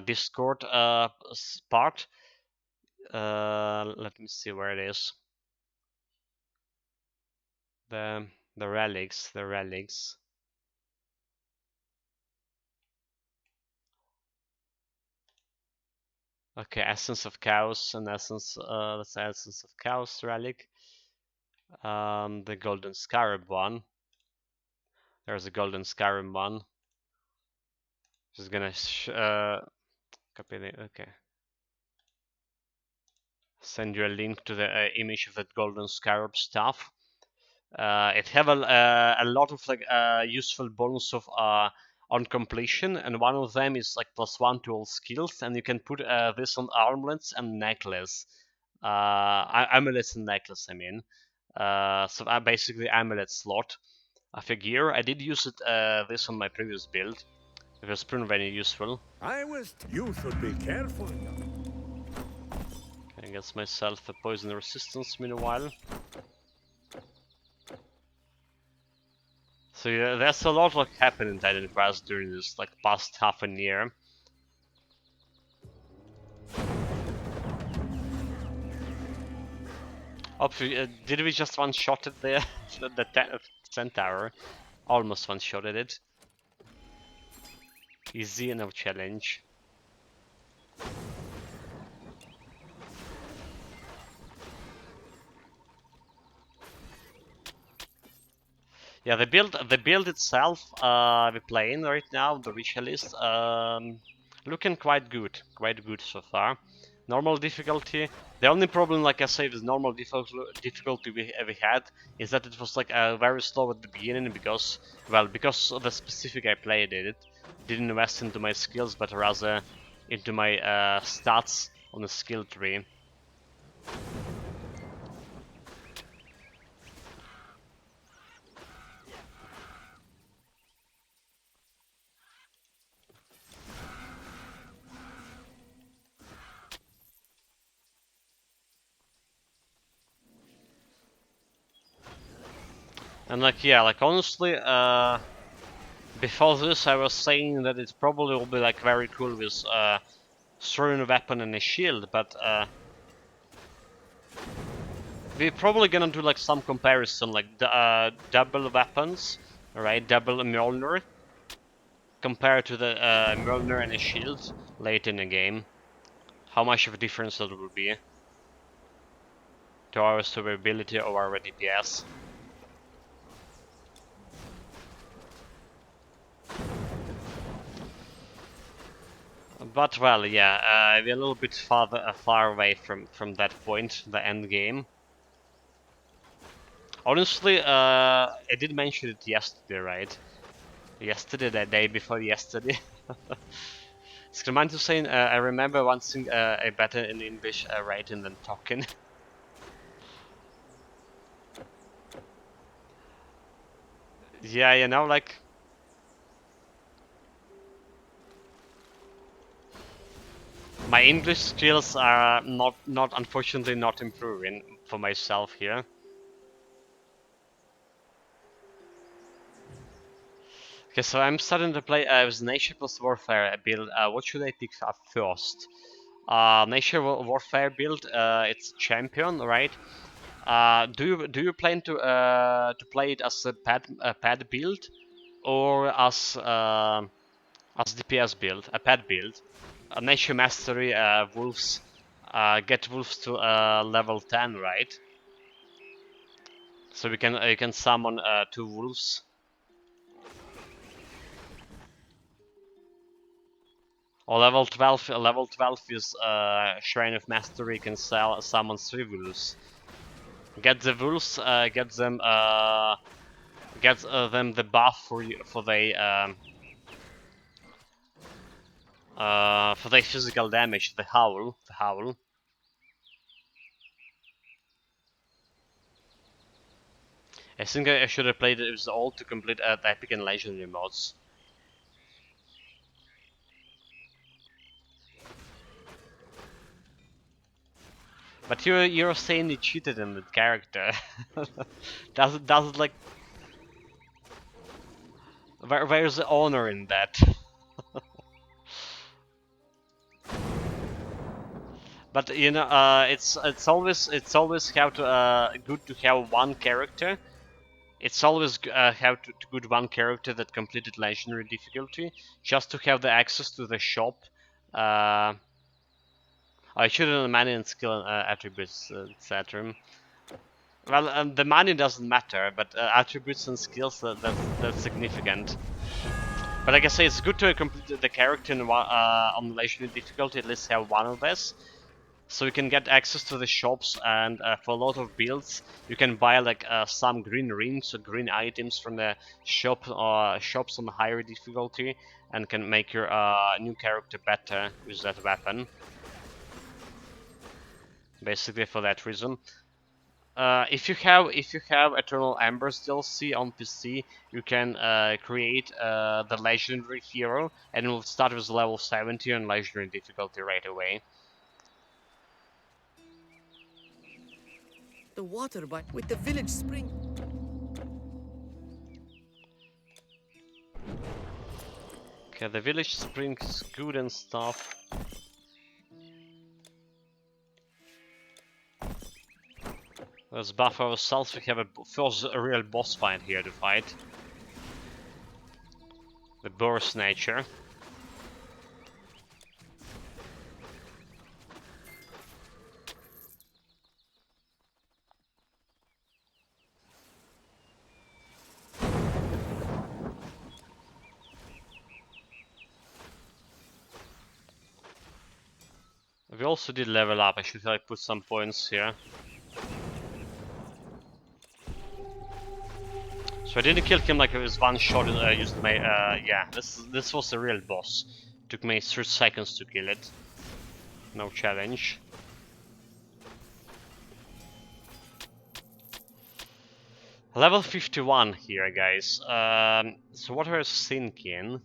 Discord part. Let me see where it is. The the relics. Okay, Essence of Chaos and that's Essence of Chaos relic. The Golden Scarab one. There's a Golden Scarab one. Just gonna copy it. Okay. Send you a link to the image of that Golden Scarab stuff. It have a lot of like useful bonus of on completion, and one of them is like +1 to all skills, and you can put this on armlets and necklace. Amulets and necklace, I mean. So basically amulet slot of a gear. I did use it this on my previous build. It was proven very useful. You should be careful. I get myself a poison resistance meanwhile. So yeah, there's a lot like happening in Titan Quest during this like past half a year. Oh, did we just one-shot it there? the Centaur. Almost one-shotted it. Easy and no challenge. Yeah, the build itself we're playing right now, the Ritualist, looking quite good so far. Normal difficulty. The only problem, like I said, with normal difficulty we had is that it was like very slow at the beginning because, well, because of the specific I played it. Didn't invest into my skills, but rather into my stats on the skill tree. And like, yeah, like honestly, before this I was saying that it probably will be like very cool with throwing a weapon and a shield, but we're probably gonna do like some comparison, like double weapons Right, double Mjolnir compared to the Mjolnir and a shield late in the game. How much of a difference that would be to our survivability or our DPS? But well, yeah, we're a little bit far away from that point, the end game. Honestly, I did mention it yesterday, right? Yesterday, the day before yesterday. Scream to saying, I remember one thing I better in English writing than talking. Yeah, you know, like my English skills are not unfortunately not improving for myself here. Okay, so I'm starting to play with Nature plus Warfare build. What should I pick up first? Nature Warfare build. It's champion, right? Do you plan to play it as a pad build or as DPS build, a pad build? Nature Mastery, wolves. Get wolves to level 10, right? So we can you can summon 2 wolves. Or level 12. Level 12 is Shrine of Mastery. You can summon 3 wolves. Get the wolves. Get them the buff for their physical damage. The howl. The howl. I think I should have played it with all to complete the epic and legendary mods. But you're saying you cheated in the character. does like where's the honor in that? But you know, it's always have to good to have one character. It's always have to good one character that completed legendary difficulty, just to have the access to the shop. I shouldn't money and skill attributes, etc. Well, the money doesn't matter, but attributes and skills that's significant. But like I say, it's good to complete the character in on legendary difficulty. At least have one of this. So you can get access to the shops, and for a lot of builds you can buy like some green rings or green items from the shops on higher difficulty, and can make your new character better with that weapon. Basically for that reason. If you have Eternal Embers DLC on PC, you can create the legendary hero, and it will start with level 70 on legendary difficulty right away. The water by with the village spring. Okay, the village spring is good and stuff. Let's buff ourselves. We have a real boss fight here to fight. The Boar Snatcher. We also did level up. I should like put some points here. So I didn't kill him like it was one shot. Used my yeah. This was a real boss. Took me 3 seconds to kill it. No challenge. Level 51 here, guys. So what I was thinking...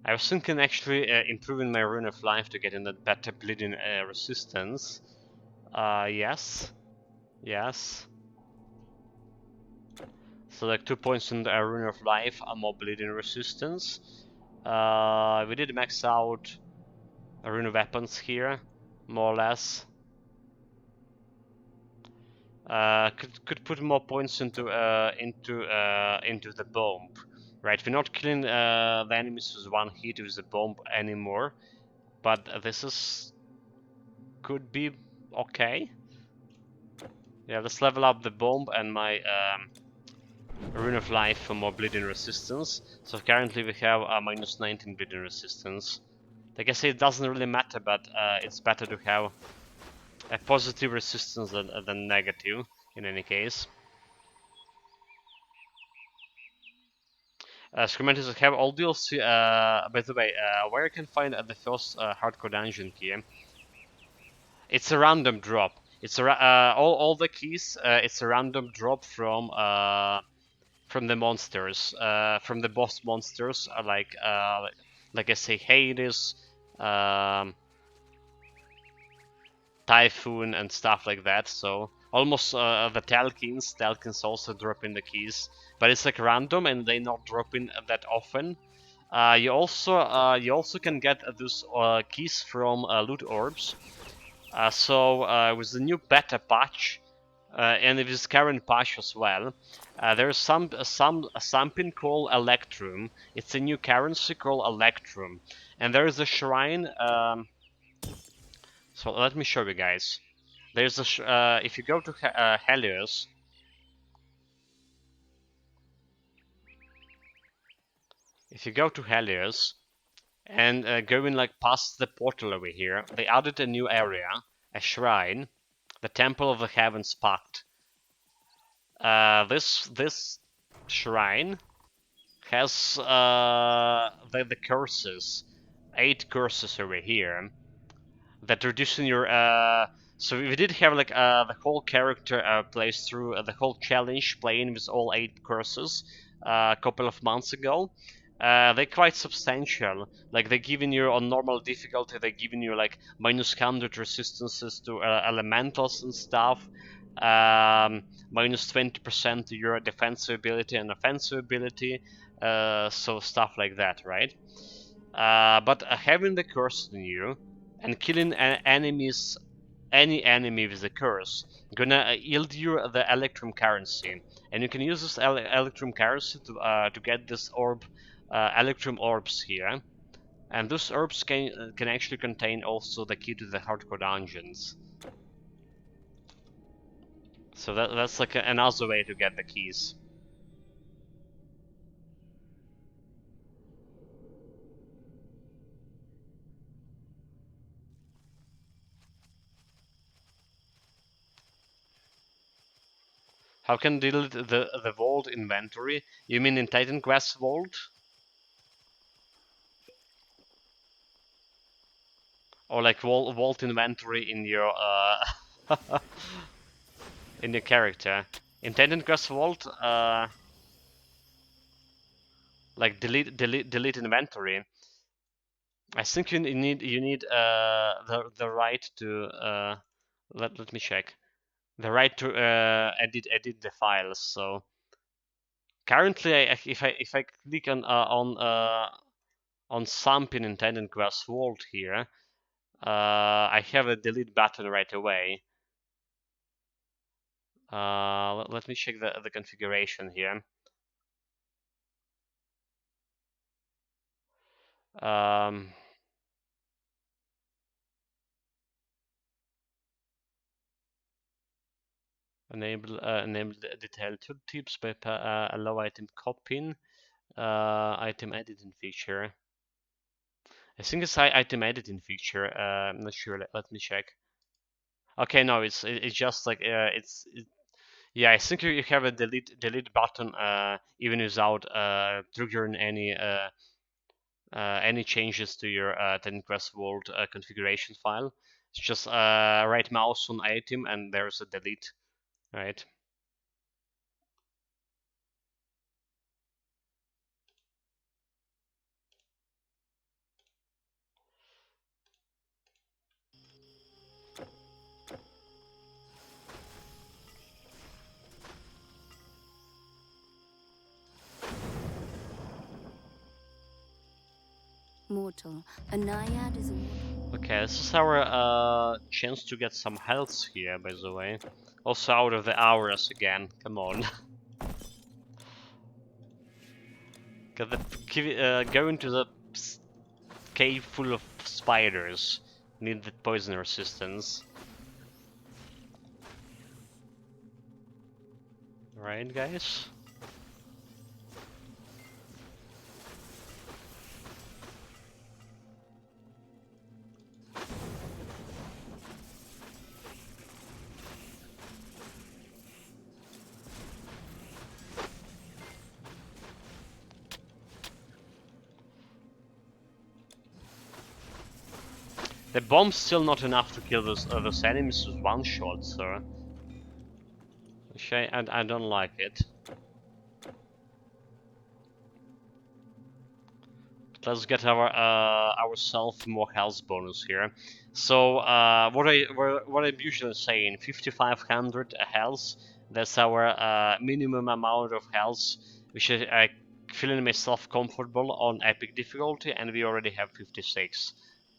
I was thinking actually improving my Rune of Life to get in that better bleeding resistance. Yes. Yes. So like 2 points in the Rune of Life, more bleeding resistance. We did max out Rune weapons here, more or less. Could put more points into the bomb, right? We're not killing the enemies with one hit with the bomb anymore, but this could be okay. Yeah, let's level up the bomb and my Rune of Life for more bleeding resistance. So currently we have minus 19 bleeding resistance. Like I say, it doesn't really matter, but it's better to have a positive resistance than negative in any case. Schematics have all DLC. By the way, where you can find the first hardcore dungeon key. It's a random drop. It's all the keys. It's a random drop from the monsters, from the boss monsters, like I say, Hades, um, Typhoon, and stuff like that. So almost the Talkins also drop in the keys, but it's like random and they not dropping that often. You also can get those keys from loot orbs. So with the new beta patch, and with this current patch as well, there's something called Electrum. It's a new currency called Electrum, and there is a shrine. So let me show you guys. There's if you go to Helios, and going like past the portal over here, they added a new area, a shrine, the Temple of the Heavens Pact. This shrine has the curses, 8 curses over here that reducing your. So we did have like the whole character plays through the whole challenge playing with all 8 curses a couple of months ago. They're quite substantial. Like they're giving you on normal difficulty, they're giving you like minus 100 resistances to elementals and stuff. Minus 20% to your defensive ability and offensive ability. So stuff like that, right? But having the curse on you and killing enemies, any enemy with a curse, gonna yield you the Electrum currency, and you can use this Electrum currency to get this orb, Electrum orbs here, and those orbs can actually contain also the key to the hardcore dungeons. So that's like another way to get the keys. How can delete the vault inventory? You mean in Titan Quest vault? Or like vault inventory in your in your character. In Titan Quest vault, like delete inventory. I think you need the right to let me check, the right to edit the files. So currently, if I click on something in Titan Quest vault here, I have a delete button right away. Let me check the configuration here. Enable detailed tooltips by allow item copying, item editing feature. I think it's item editing feature. I'm not sure. Let me check. Okay, no, it's just like yeah. I think you have a delete button even without triggering any changes to your Titan Quest Vault configuration file. It's just right mouse on item and there's a delete, right? Mortal. A naiad is a mortal. Okay, this is our chance to get some health here, by the way. Also out of the auras again. Come on. Go into the cave full of spiders. Need the poison resistance. Right, guys? The bomb's still not enough to kill those enemies with one shot, so... I don't like it. Let's get ourselves more health bonus here. So what I'm usually saying, 5500 health. That's our minimum amount of health, which I feeling myself comfortable on epic difficulty, and we already have 56.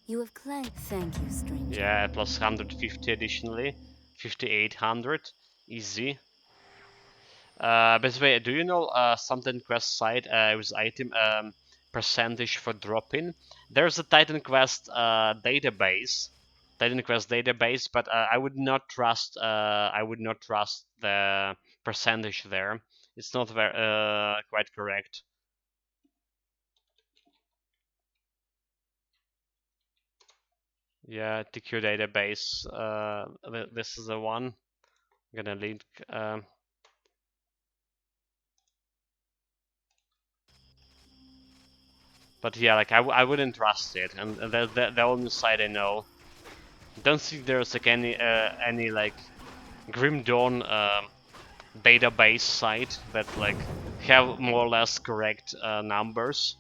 You have claimed. Thank you, stranger. Yeah, plus 150 additionally, 5800, easy. By the way, do you know something quest site with item percentage for drop-in? There's a Titan Quest database, but I would not trust the percentage there. It's not very quite correct. Yeah, TQ database. This is the one. I'm gonna link. But yeah, like I wouldn't trust it, and the only site I know. Don't think there's like any like Grim Dawn database site that like have more or less correct numbers.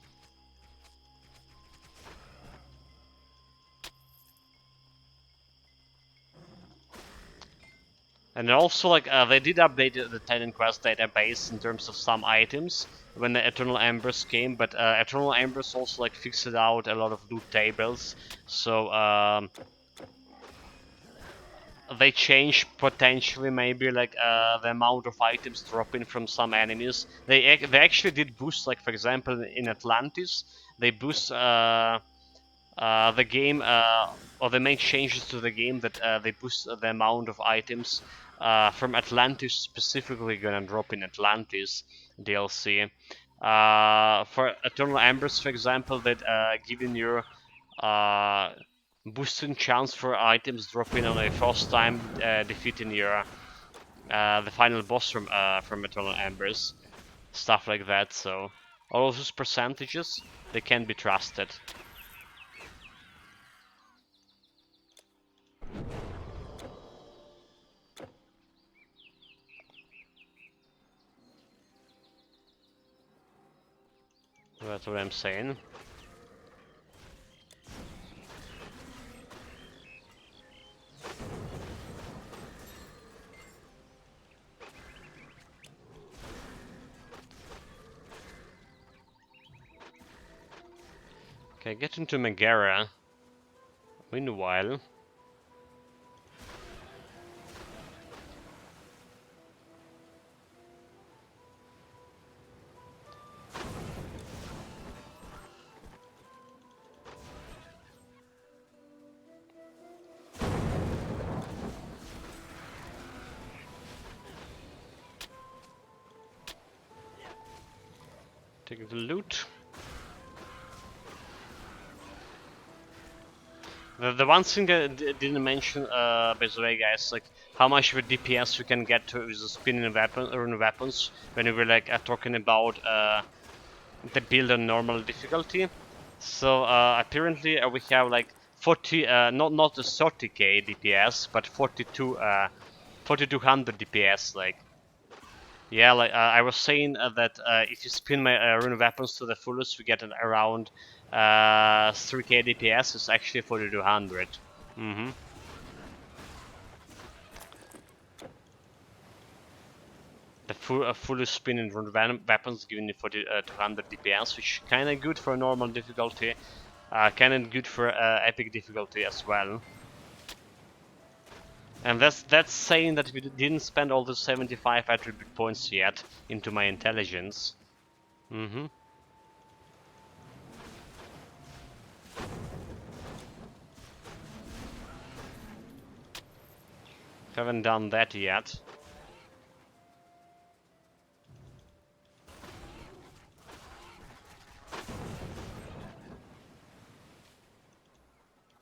And also like they did update the Titan Quest database in terms of some items when the Eternal Embers came, but Eternal Embers also like fixed out a lot of loot tables, so they change potentially maybe like the amount of items dropping from some enemies. They actually did boost, like for example in Atlantis, they boost the game, or they make changes to the game that they boost the amount of items from Atlantis specifically gonna drop in Atlantis DLC. For Eternal Embers, for example, that giving you boosting chance for items dropping on a first time defeating your the final boss from Eternal Embers, stuff like that. So all of those percentages, they can be trusted. That's what I'm saying. Okay, get into Megara. Meanwhile, take the loot. The one thing I didn't mention, by the way, guys, like how much of a DPS we can get to with the spinning rune weapons when we were like talking about the build on normal difficulty. So apparently we have like 40, not a 30k DPS, but 4200 DPS. Like, yeah, like I was saying that if you spin my rune weapons to the fullest, we get an around 3k DPS. It's actually 4200. The fully spinning rune weapons giving you 4200 DPS, which is kind of good for a normal difficulty. Kinda good for epic difficulty as well. And that's saying that we didn't spend all the 75 attribute points yet into my intelligence. Mm-hmm. Haven't done that yet.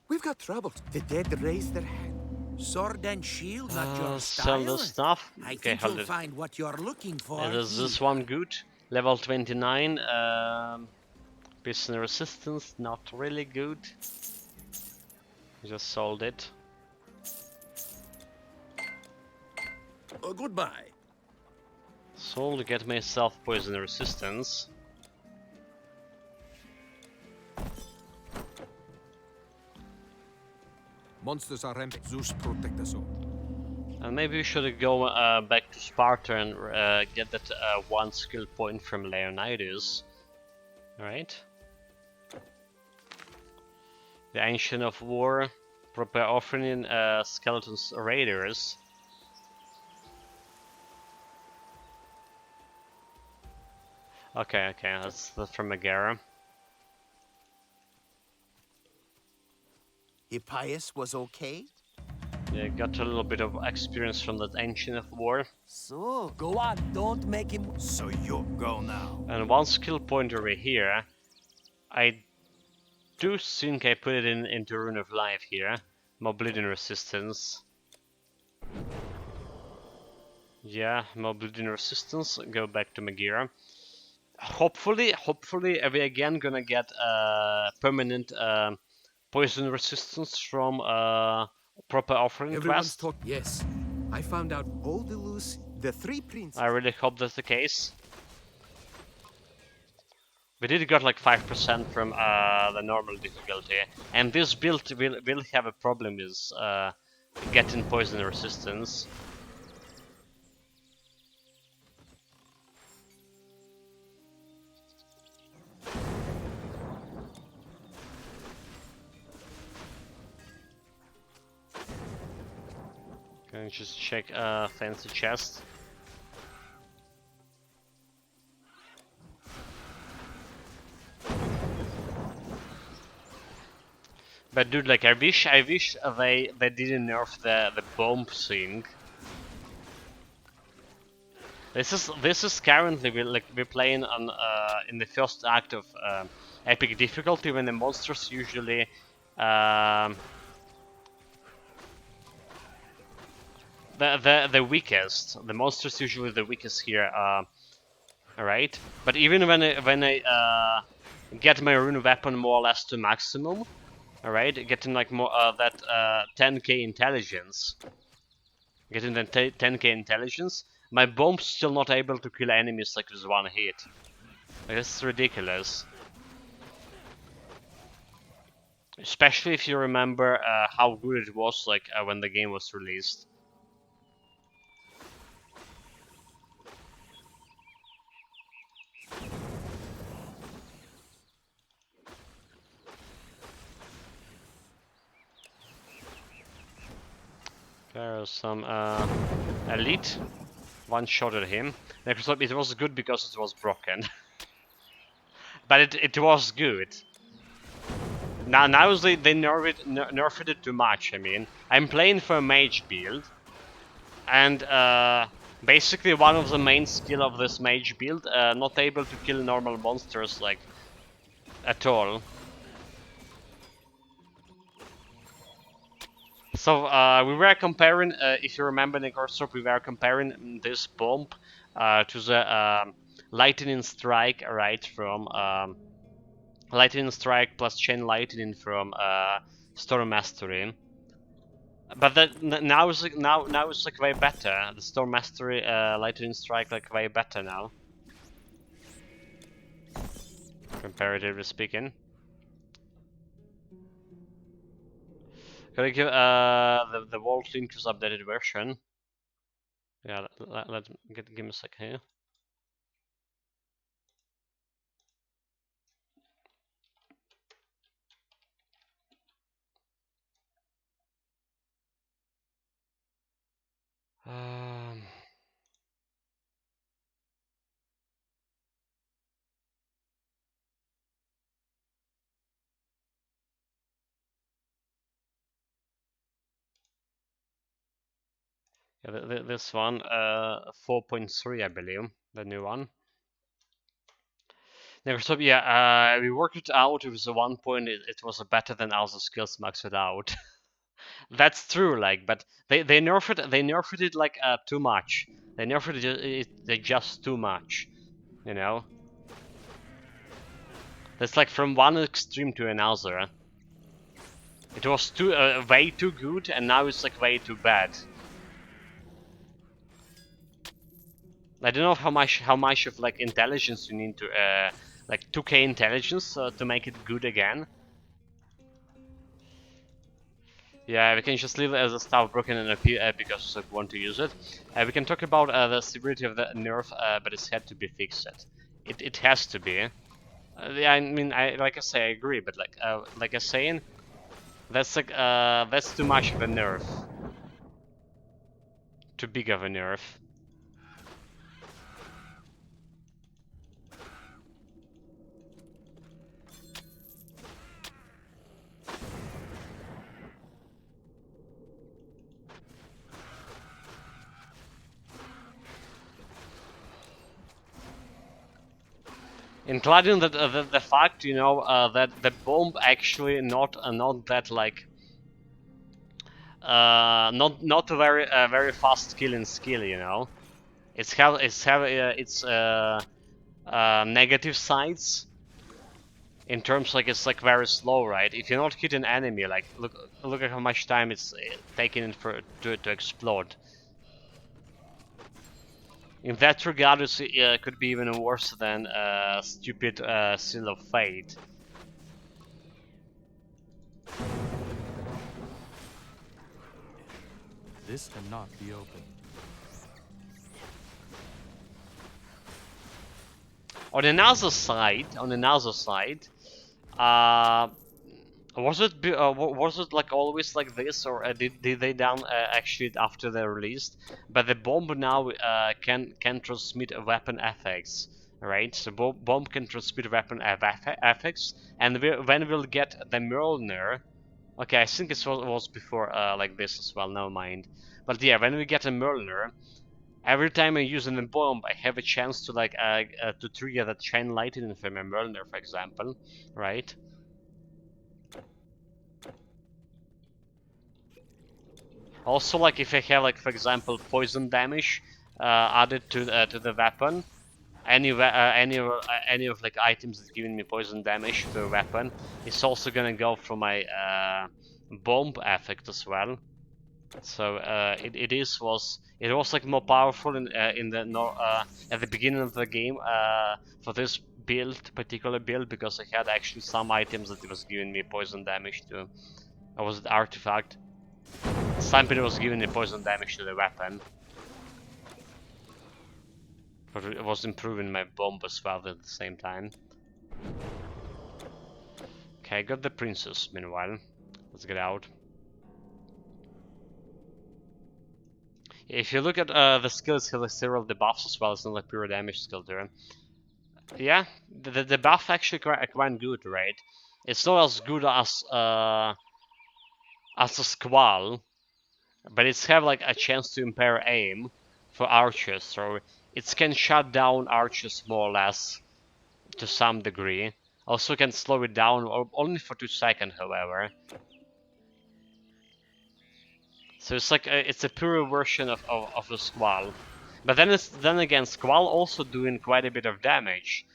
We've got troubles. The dead raise their hand. Sword and shield, not your Sell style. the stuff. I Okay, think hold you'll it. find what you're looking for Is this here. one good? Level 29. Piston resistance, not really good. Just sold it. Goodbye. Sold to get myself poison resistance. Monsters are rampant. Zeus protect us all. And maybe we should go back to Sparta and get that one skill point from Leonidas. Alright. The Ancient of War. Prepare offering in Skeletons Raiders. Okay, that's from Megara. Hippias was okay? Yeah, got a little bit of experience from that Ancient of War. So, go on, don't make him. So you go now. And one skill point over here. I do think I put it into Rune of Life here. Mobility resistance. Yeah, mobility resistance. Go back to Megara. Hopefully, we again gonna get permanent poison resistance from proper offering Everyone's quest. talk. Yes. I found out all the three princes. I really hope that's the case. We did got like 5% from the normal difficulty, and this build will have a problem with getting poison resistance. Can just check fancy chest. But dude, like I wish they didn't nerf the bomb thing. This is currently we're playing on in the first act of epic difficulty when the monsters usually the weakest. The monsters usually the weakest here. Alright, but even when I get my rune weapon more or less to maximum, alright, getting like more that 10k intelligence, getting that 10k intelligence, my bomb's still not able to kill enemies like with one hit. Like, this is ridiculous. Especially if you remember how good it was like when the game was released. There's some elite. One shot at him. It was good because it was broken. But it was good. Now they nerfed it too much. I mean, I'm playing for a mage build, and basically one of the main skill of this mage build, not able to kill normal monsters like at all. So we were comparing, if you remember in the cursor, we were comparing this bomb to the lightning strike, right, from lightning strike plus chain lightning from Storm Mastery. But that now is like now it's like way better. The Storm Mastery lightning strike like way better now, comparatively speaking. Gotta give the Vault link is updated version. Yeah, give me a sec here. Yeah, this one, 4.3, I believe, the new one. Next up, yeah, we worked it out. It was a 1 point. It was better than our skills maxed out. That's true, like, but they nerfed it like too much. They nerfed it just too much, you know. That's like from one extreme to another. It was too way too good, and now it's like way too bad. I don't know how much of like intelligence you need to like 2k intelligence to make it good again. Yeah, we can just leave it as a stuff broken in AP because we want to use it. We can talk about the stability of the nerf, but it's had to be fixed. It has to be. Yeah, I mean, like I say, I agree, but like I saying, that's too much of a nerf. Too big of a nerf. Including the fact, you know, that the bomb actually not that like not a very fast killing skill, you know. It's negative sides in terms like it's like very slow, right? If you're not hitting an enemy, like look at how much time it's taking it for to explode. In that regard, it could be even worse than stupid Seal of Fate. This cannot be opened. On another side, uh, was it like always like this, or did they down actually after they released? But the bomb now can transmit weapon effects, right? So bomb can transmit weapon effects, and when we'll get the Mjolnir. Okay, I think it was before like this as well. Never mind. But yeah, when we get a Mjolnir, every time I use a bomb, I have a chance to like to trigger that chain lightning from a Mjolnir, for example, right? Also, like if I have like for example poison damage added to the weapon, any of like items that's giving me poison damage to a weapon, it's also gonna go for my bomb effect as well. So it was like more powerful in the at the beginning of the game for this particular build, because I had actually some items that it was giving me poison damage to. Or was it artifact? Something was giving me poison damage to the weapon, but it was improving my bomb as well at the same time. Okay, I got the princess meanwhile. Let's get out. If you look at the skills, he has several debuffs as well. It's not like pure damage skill there. Yeah, the buff actually quite good, right? It's not as good as a squall, but it's have like a chance to impair aim for archers, so it can shut down archers more or less to some degree. Also can slow it down only for 2 seconds, however. So it's like it's a pure version of the squall. But then again, squall also doing quite a bit of damage.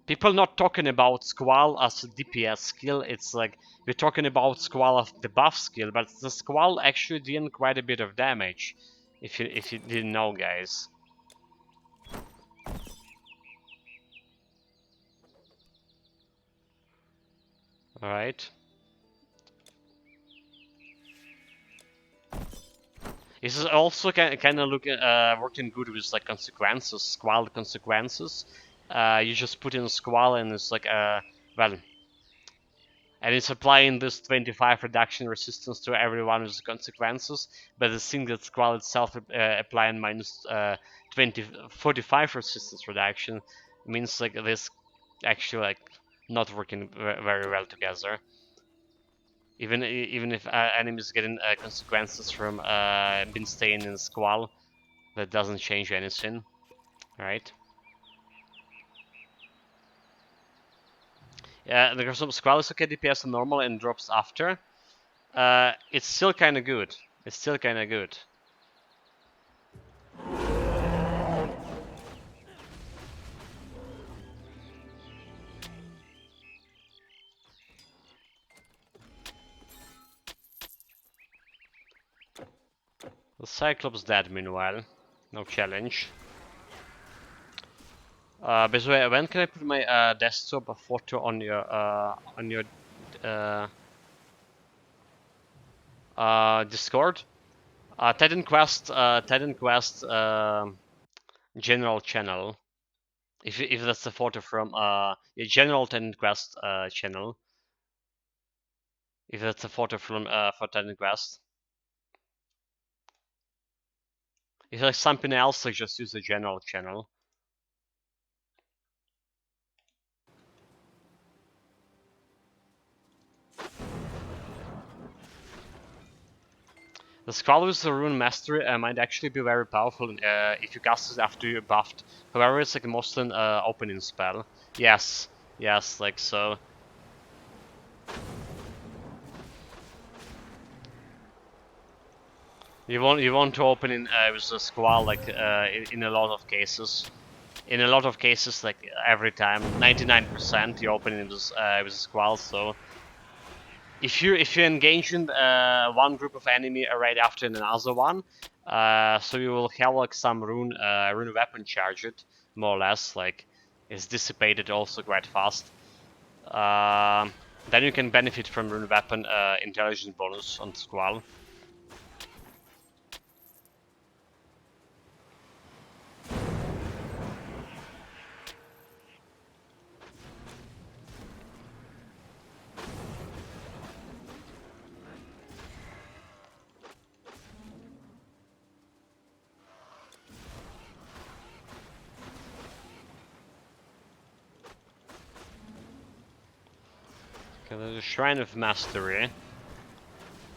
People not talking about Squall as a DPS skill, it's like we're talking about Squall as the buff skill, but the Squall actually doing quite a bit of damage, if you didn't know, guys. Alright. This is also kind of working good with like consequences, Squall consequences. You just put in Squall and it's like well, and it's applying this 25 reduction resistance to every one of the consequences, but the thing that Squall itself applying minus 45 resistance reduction means like this actually like not working very well together. Even if enemies getting consequences from been staying in Squall, that doesn't change anything, right? Yeah, the Squall is okay DPS and normal and drops after. It's still kind of good. It's still kind of good. The Cyclops dead meanwhile. No challenge. By the way, when can I put my desktop photo on your Discord? Titan Quest general channel. If that's the photo from your general Titan Quest channel. If that's a photo from for Titan Quest. If there's something else, I just use the general channel. The Squall with the Rune Mastery might actually be very powerful if you cast it after you're buffed. However, it's like mostly an opening spell. Yes, yes, like so. You want to open in with the Squall like in a lot of cases. In a lot of cases, like every time, 99% you open it with a Squall. So if you engage in one group of enemy right after another one, so you will have like some rune weapon charged, more or less. Like it's dissipated also quite fast. Then you can benefit from rune weapon intelligence bonus on Squall. Okay, there's a Shrine of Mastery.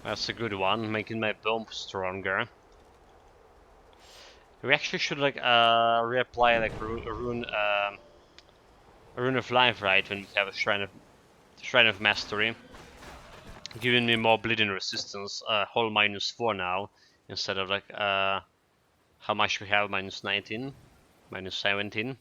That's a good one, making my bomb stronger. We actually should like reapply like Rune of Life, right? When we have a Shrine of Mastery, giving me more bleeding resistance. Whole -4 now instead of like how much we have, -19, -17.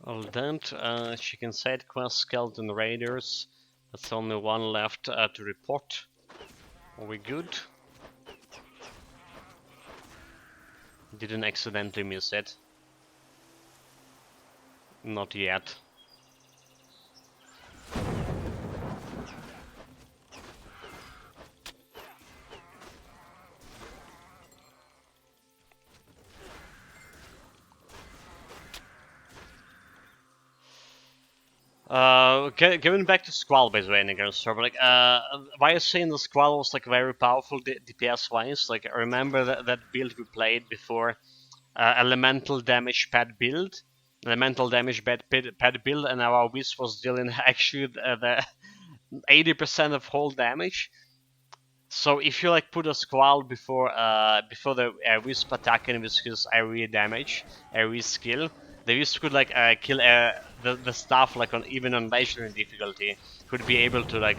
All that, chicken side quest, skeleton raiders. That's only one left to report. Are we good? Didn't accidentally miss it. Not yet. Going back to Squall, by the way, Nigger, so like, why is saying the Squall was like very powerful DPS wise? Like, remember that build we played before, elemental damage pad build, pad build, and our Wisp was dealing actually the 80% of whole damage. So if you like put a Squall before the Wisp attacking with his area damage, area skill, the Wisp could like kill the stuff like even on legendary difficulty, could be able to like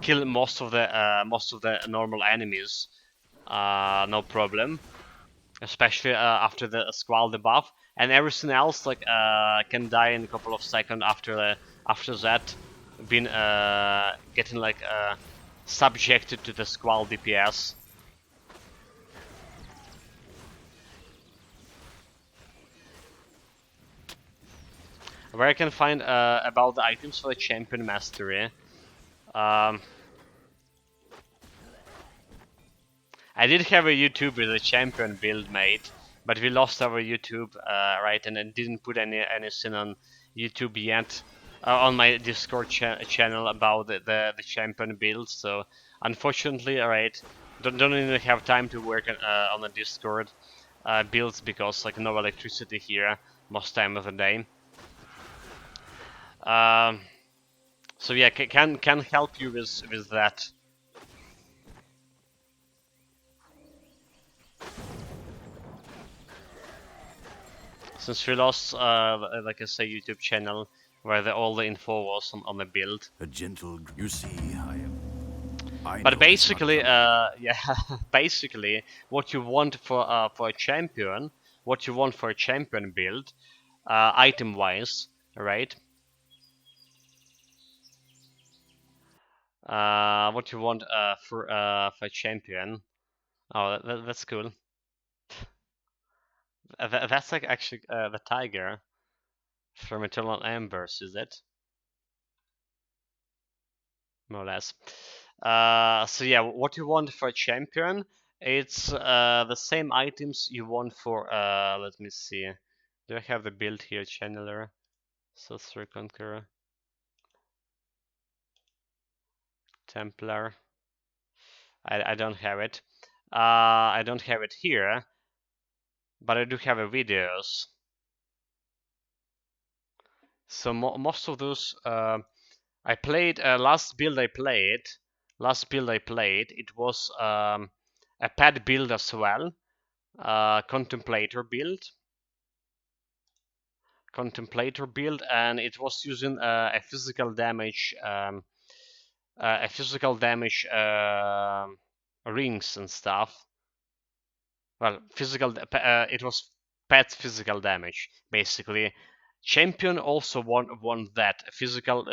kill most of the normal enemies, no problem. Especially after the Squall debuff, and everything else like can die in a couple of seconds after that, being getting like subjected to the Squall DPS. where I can find about the items for the champion mastery. Um, I did have a YouTube with a champion build made, but we lost our YouTube, right? And I didn't put anything on YouTube yet, on my Discord channel about the champion build. So unfortunately, right, don't even have time to work on the Discord builds because like no electricity here most time of the day. So yeah, can help you with that. Since we lost, like I say, YouTube channel where all the info was on the build. A gentle. You see, I But know it's not basically, coming. yeah, basically, what you want for a champion, what you want for a champion build, item-wise, right? What you want for a champion? Oh, that's cool. That's like actually the tiger from Eternal Embers, is it? More or less. So yeah, what you want for a champion? It's the same items you want for. Let me see. Do I have the build here? Channeler, Sorcerer, Conqueror, Templar. I don't have it. I don't have it here, but I do have a videos. So most of those I played last build I played. It was a pad build as well. Contemplator build, and it was using a physical damage rings and stuff. Well, it was pet physical damage basically. Champion also want that physical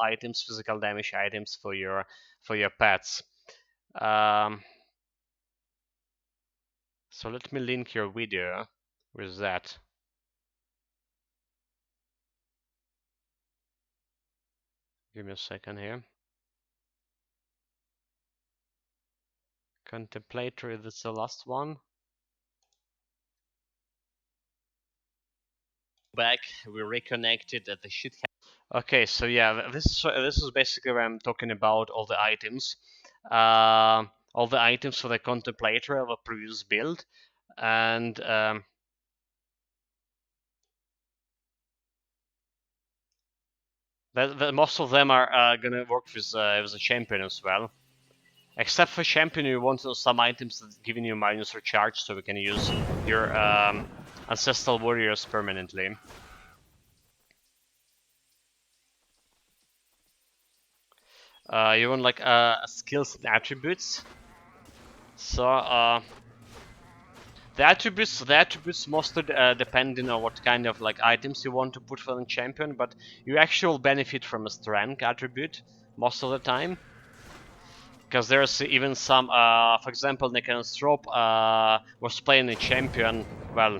items, physical damage items for your pets. So let me link your video with that. Give me a second here. Contemplator, that's the last one. Back, we reconnected at the shit. Okay, so yeah, this is basically where I'm talking about all the items. All the items for the Contemplator of a previous build, and most of them are gonna work with a champion as well. Except for champion, you want some items that giving you minus recharge, so we can use your ancestral warriors permanently. You want like skills and attributes. So the attributes mostly depending on what kind of like items you want to put for the champion, but you actually will benefit from a strength attribute most of the time. Because there's even some, for example, Necrostrope was playing a champion, well,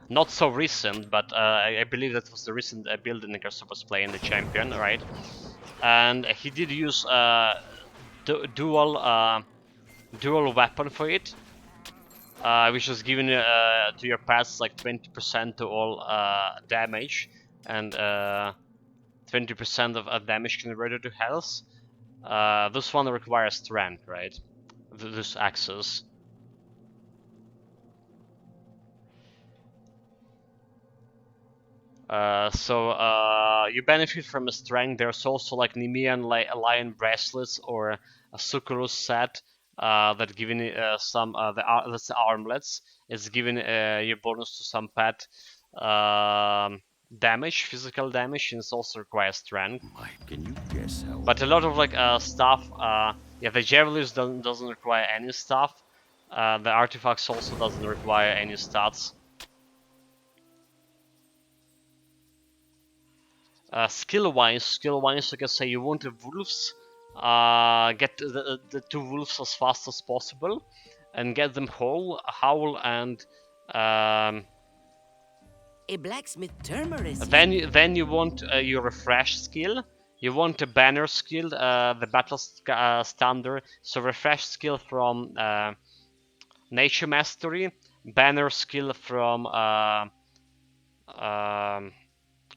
not so recent, but I believe that was the recent build Necrostrope was playing the champion, right? And he did use dual weapon for it, which is giving to your pass like 20% to all damage, and 20% of damage converted to health. This one requires strength, right? This axis. So you benefit from a strength. There's also like Nemean lion bracelets or a Sucrose set that giving some that's the armlets. It's giving you bonus to some pet damage, physical damage, and it also requires strength. Can you guess how? But a lot of like stuff, yeah, the javelins doesn't require any stuff. The artifacts also doesn't require any stats. Skill-wise, like I say, you want the wolves, get the two wolves as fast as possible, and get them whole, howl, and A blacksmith turmeric. Then you want your refresh skill. You want a banner skill, the battle standard. So refresh skill from nature mastery, banner skill from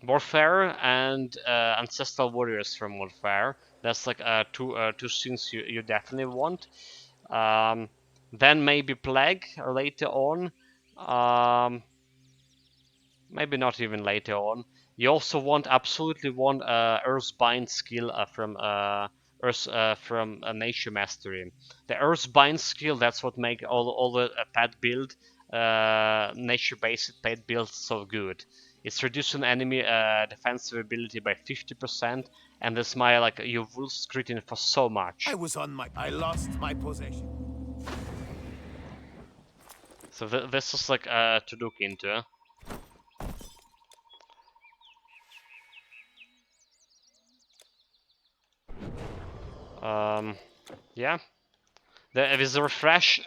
warfare, and ancestral warriors from warfare. That's like two things you definitely want. Then maybe plague later on. Maybe not even later on. You also absolutely want Earthbind skill from Nature Mastery. The Earthbind skill, that's what make all the pet build, nature-based pet build so good. It's reducing enemy defensive ability by 50%, and this my like you will scrutiny for so much. I lost my possession. So this is like to look into. Yeah. With the refresh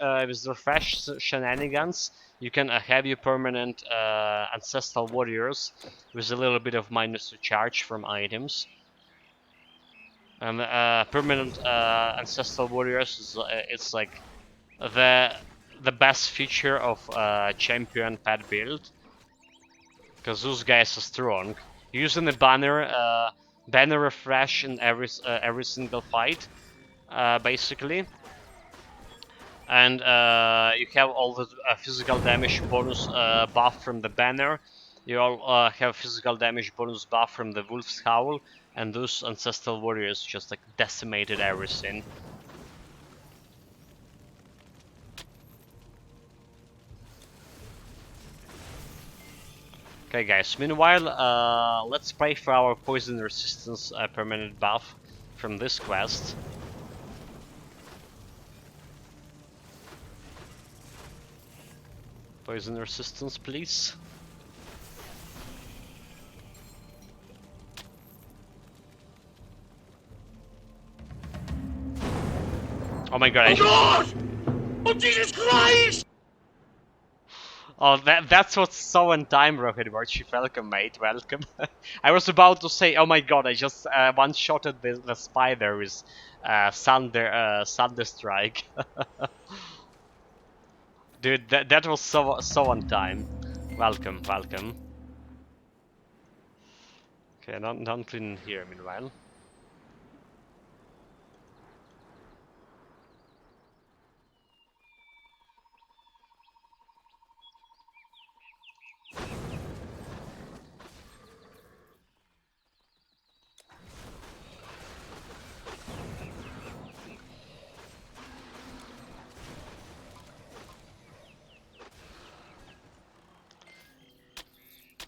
shenanigans, you can have your permanent ancestral warriors with a little bit of minus to charge from items. And permanent ancestral warriors is it's like the best feature of champion pet build, because those guys are strong. Using the banner refresh in every single fight, basically. And you have all the physical damage bonus buff from the banner. You all have physical damage bonus buff from the Wolf's Howl, and those ancestral warriors just like decimated everything. Okay guys, meanwhile let's pray for our poison resistance permanent buff from this quest. Poison resistance, please. Oh my god! Oh, Jesus Christ! Oh, that's what's so on time, Rocket Watch. Welcome, mate. Welcome. I was about to say, oh my god! I just one-shotted the spider with thunder strike. Dude, that was so on time. Welcome, welcome. Okay, don't clean here meanwhile.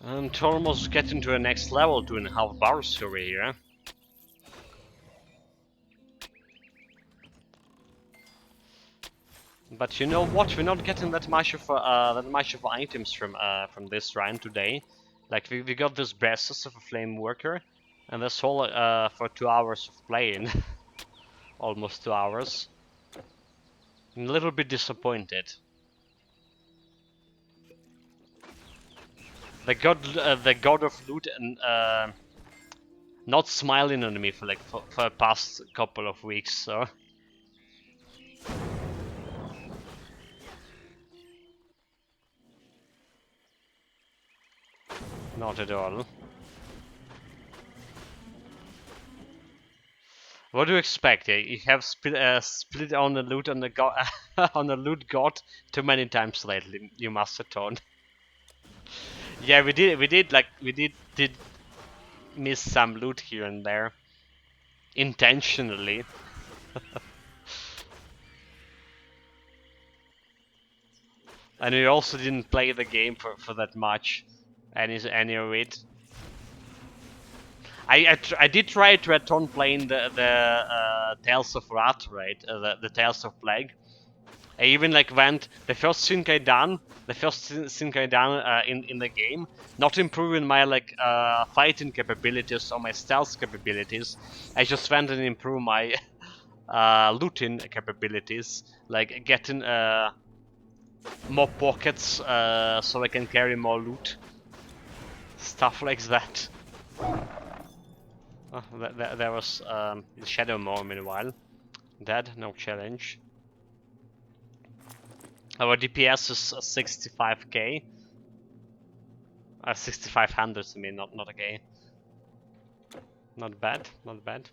And almost getting to the next level, 2.5 bars over here. But you know what? We're not getting that much of items from this run today. Like we got this Breasts of a Flame Worker, and that's all for 2 hours of playing, almost 2 hours. I'm a little bit disappointed. The god of loot and not smiling on me for the past couple of weeks, so. Not at all. What do you expect? You have split on the loot on the god on the loot god too many times lately. You must atone. Yeah, we did miss some loot here and there, intentionally. And we also didn't play the game for that much, any of it. I did try to atone playing the Tales of Wrath, right? The Tales of Plague. I even like went the first thing I done in the game, not improving my like fighting capabilities or my stealth capabilities. I just went and improved my looting capabilities, like getting more pockets so I can carry more loot. Stuff like that. Oh, there was Shadow Maw meanwhile. Dead, no challenge. Our DPS is 65k. 6500 I mean, not a K. Not bad, not bad.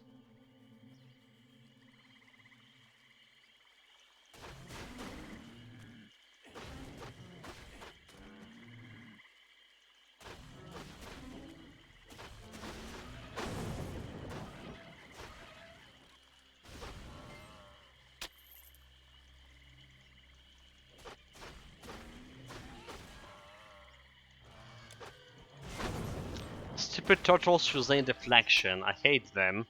Stupid turtles using deflection. I hate them.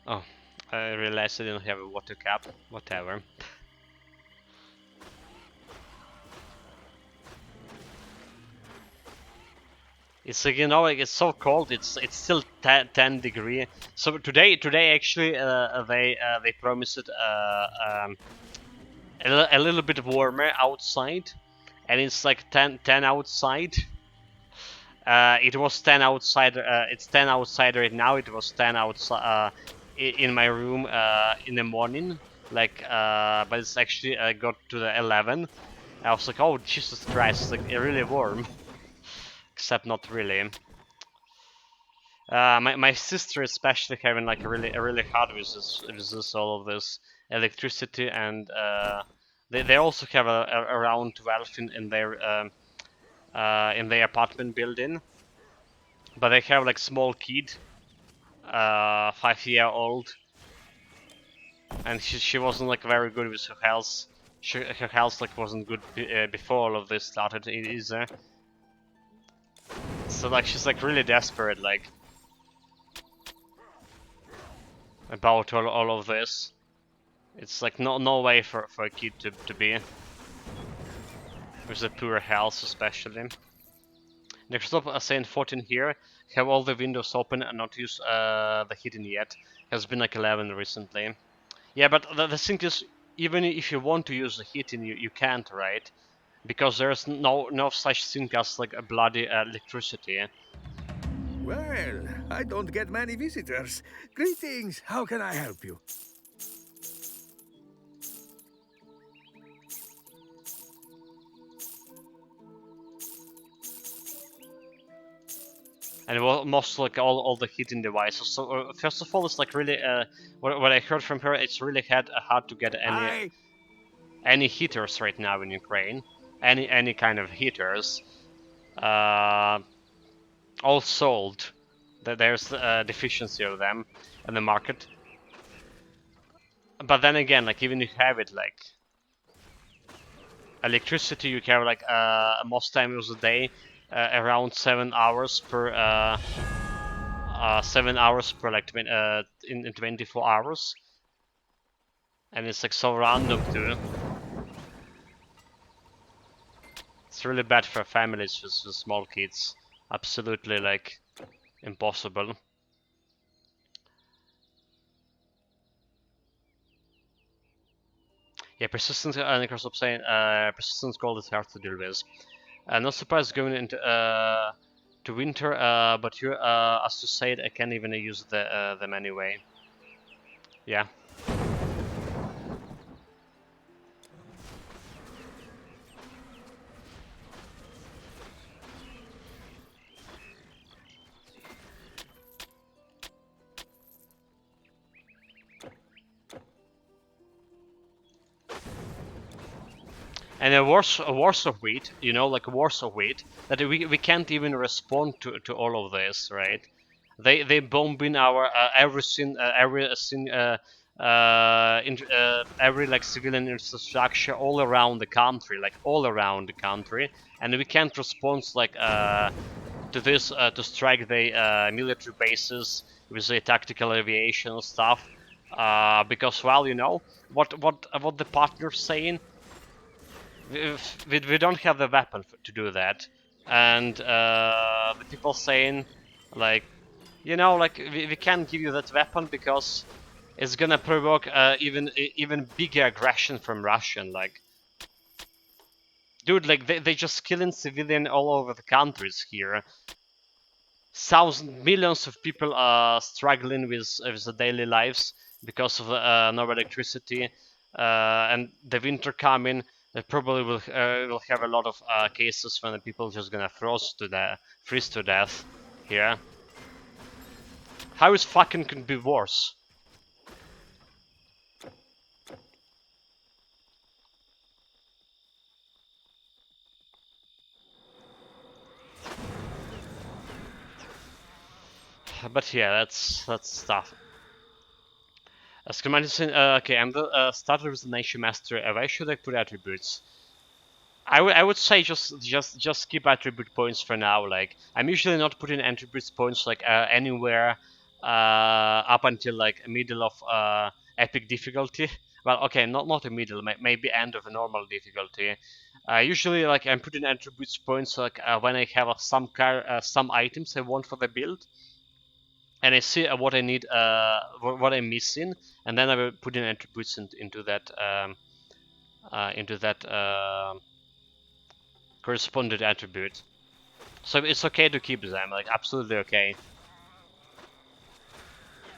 Oh, I realized I didn't have a water cap. Whatever. It's like, you know, like it's so cold. It's still 10 degree. So today actually they promised a little bit warmer outside, and it's like 10 outside. It was 10 outside. It's 10 outside right now. It was 10 outside in my room in the morning. Like, but it's actually got to the 11. I was like, oh Jesus Christ! It's like really warm. Except not really. My sister especially having like a really hard with this all of this electricity, and they also have around 12 in their apartment building, but they have like small kid, 5-year-old, and she wasn't like very good with her health. Her health like wasn't good before all of this started either. So like she's like really desperate like about all of this. It's like no way for a kid to be with the poor health especially. Next up, Saint 14 here. Have all the windows open and not use the heating yet. Has been like 11 recently. Yeah, but the thing is, even if you want to use the heating, you can't, right? Because there's no such thing as like a bloody electricity. Well, I don't get many visitors. Greetings, how can I help you? And most like all the heating devices. So first of all, it's like really what I heard from her. It's really hard to get any heaters right now in Ukraine. Any kind of heaters. All sold. There's a deficiency of them in the market. But then again, like even if you have it, like electricity, you have like most times a day, around 7 hours per 7 hours per like in 24 hours, and it's like so random too. It's really bad for families with small kids. Absolutely like impossible. Yeah, persistence. Microsoft saying persistence gold is hard to deal with. Not surprised going into to winter, but you as you said, I can't even use them anyway. Yeah. And a worse of wheat, you know, like worse of wheat, that we can't even respond to all of this, right? They bombing our everything, every like civilian infrastructure all around the country, like all around the country, and we can't respond like to this to strike the military bases with the tactical aviation stuff, because well, you know what the partner's saying. We don't have the weapon to do that, and the people saying like, you know, like we can't give you that weapon because it's gonna provoke even bigger aggression from Russian. Like, Dude, like, they just killing civilian all over the countries here. Millions of people are struggling with the daily lives because of no electricity, and the winter coming. They probably will have a lot of cases when the people just gonna freeze to death here. How is fucking could be worse? But yeah, that's tough. Schematic. Okay, I'm the started with the Nation Master. Why should I put attributes? I would say just keep attribute points for now. Like, I'm usually not putting attributes points like anywhere up until like middle of epic difficulty. Well, okay, not a middle, maybe end of a normal difficulty. Usually, like, I'm putting attributes points like when I have some items I want for the build, and I see what I need, what I'm missing, and then I will put in attributes into that corresponded attribute. So it's okay to keep them, like, absolutely okay.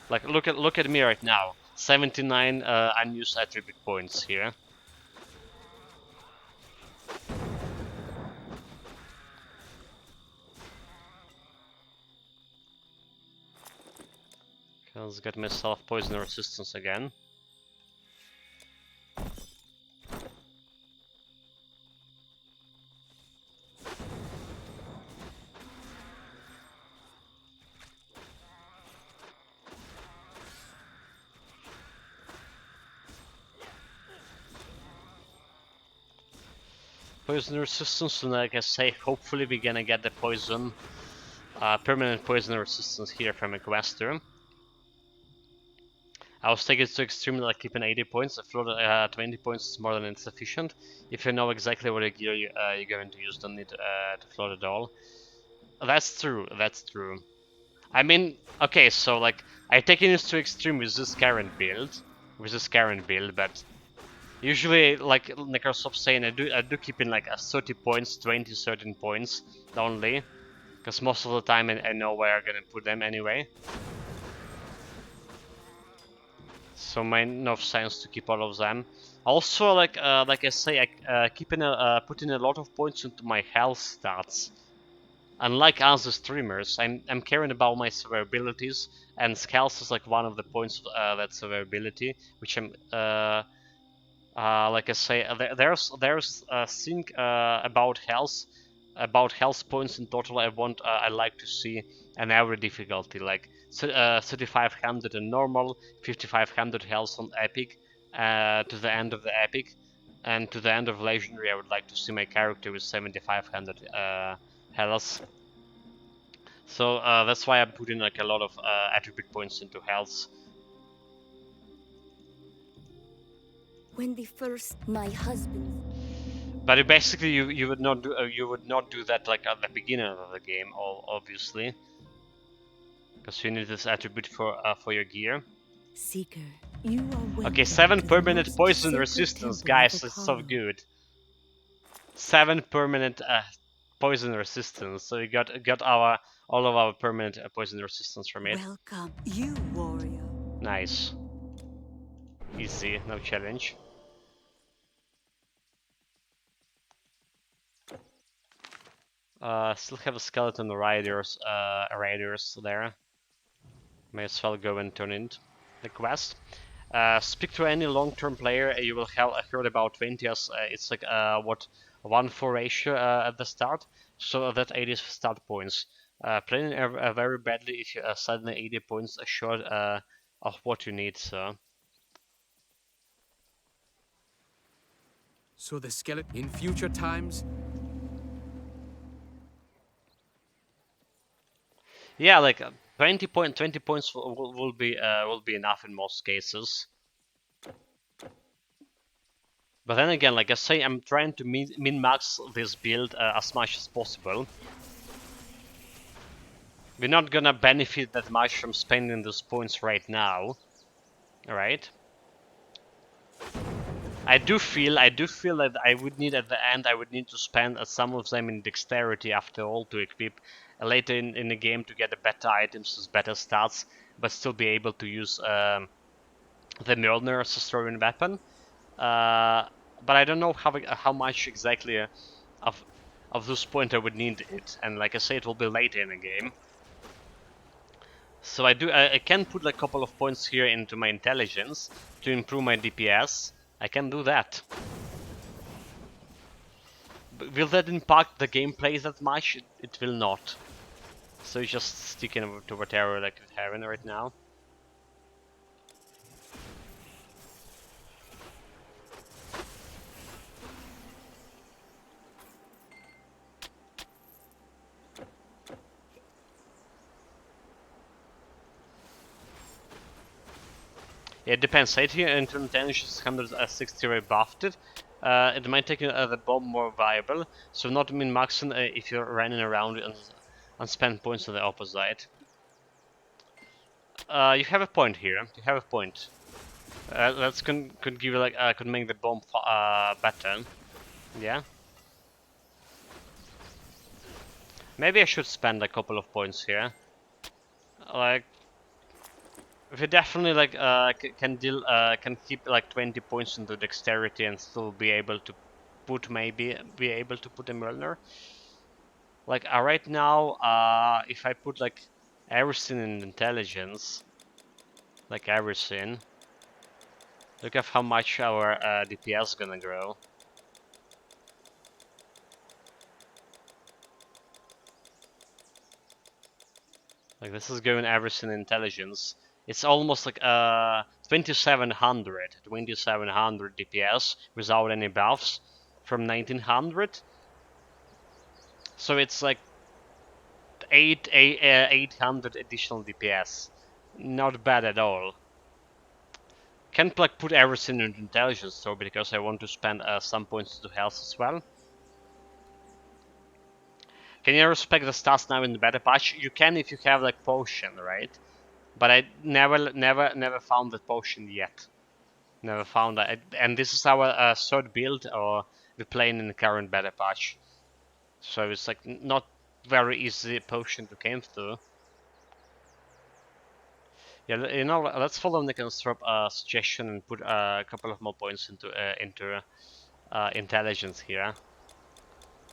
Like, look at me right now, 79 unused attribute points here. Okay, let's get myself poison resistance again. Poison resistance, and like I say, hopefully we're gonna get the poison, permanent poison resistance here from a quester. I was taking it to extremely, like keeping 80 points. I floated 20 points is more than insufficient. If you know exactly what gear you're going to use, don't need to float at all. That's true, that's true. I mean, okay, so like, I taken this to extreme with this current build, but usually, like Necrosop's saying, I do keep in like a 30 points, 20, 13 points only, because most of the time I know where I'm gonna put them anyway. So made no sense to keep all of them. Also, like I say, I putting a lot of points into my health stats. Unlike other streamers, I'm caring about my survivabilities, and health is like one of the points of that survivability, which I'm like I say, there's a thing about health points in total. I like to see an average difficulty, like 3500 on normal, 5500 health on epic, to the end of the epic, and to the end of legendary. I would like to see my character with 7500 health. So that's why I'm putting like a lot of attribute points into health. When the first, my husband. But basically, you would not do that like at the beginning of the game, obviously, because you need this attribute for your gear. Seeker, you are welcome. Okay, 7 to the permanent most poison sacred resistance, temple of guys. It's so Apollo. good. 7 permanent poison resistance. So we got all of our permanent poison resistance from it. Welcome, you warrior. Nice. Easy, no challenge. Still have a skeleton riders there. May as well go and turn in the quest. Speak to any long-term player. You will have heard about 20 as it's like what 1:4 ratio at the start, so that 80 start points. Playing very badly if you suddenly 80 points short of what you need. So the skeleton in future times. Yeah, like 20 points will be enough in most cases. But then again, like I say, I'm trying to min-max this build as much as possible. We're not gonna benefit that much from spending those points right now. Alright? I do feel that I would need at the end. I would need to spend some of them in dexterity after all to equip later in the game to get better items, better stats, but still be able to use the Mjolnir as a throwing weapon. But I don't know how much exactly of this point I would need it, and like I say, it will be later in the game. So I can put like a couple of points here into my intelligence to improve my DPS. I can do that. But will that impact the gameplay that much? It will not. So it's just sticking to whatever like it's having right now. Yeah, it depends. 80 and 110 is 160 rebuffed. It might take the bomb more viable, so not min-maxing if you're running around and spend points on the opposite. You have a point here. You have a point. That could give you like could make the bomb better. Yeah. Maybe I should spend a couple of points here. Like, we definitely like can keep like 20 points into dexterity and still be able to put a Mjolnir. Like right now, if I put like everything in intelligence, like everything, look at how much our DPS is gonna grow. Like this is going everything in intelligence. It's almost like 2700 DPS without any buffs from 1900. So it's like 800 additional DPS. Not bad at all. Can't like put everything into intelligence though, because I want to spend some points to health as well. Can you respect the stats now in the better patch? You can if you have like potion, right? But I never found the potion yet. Never found that. And this is our third build, or we're playing in the current beta patch. So it's like not very easy potion to come through. Yeah, you know, let's follow Nikon's suggestion and put a couple of more points into intelligence here.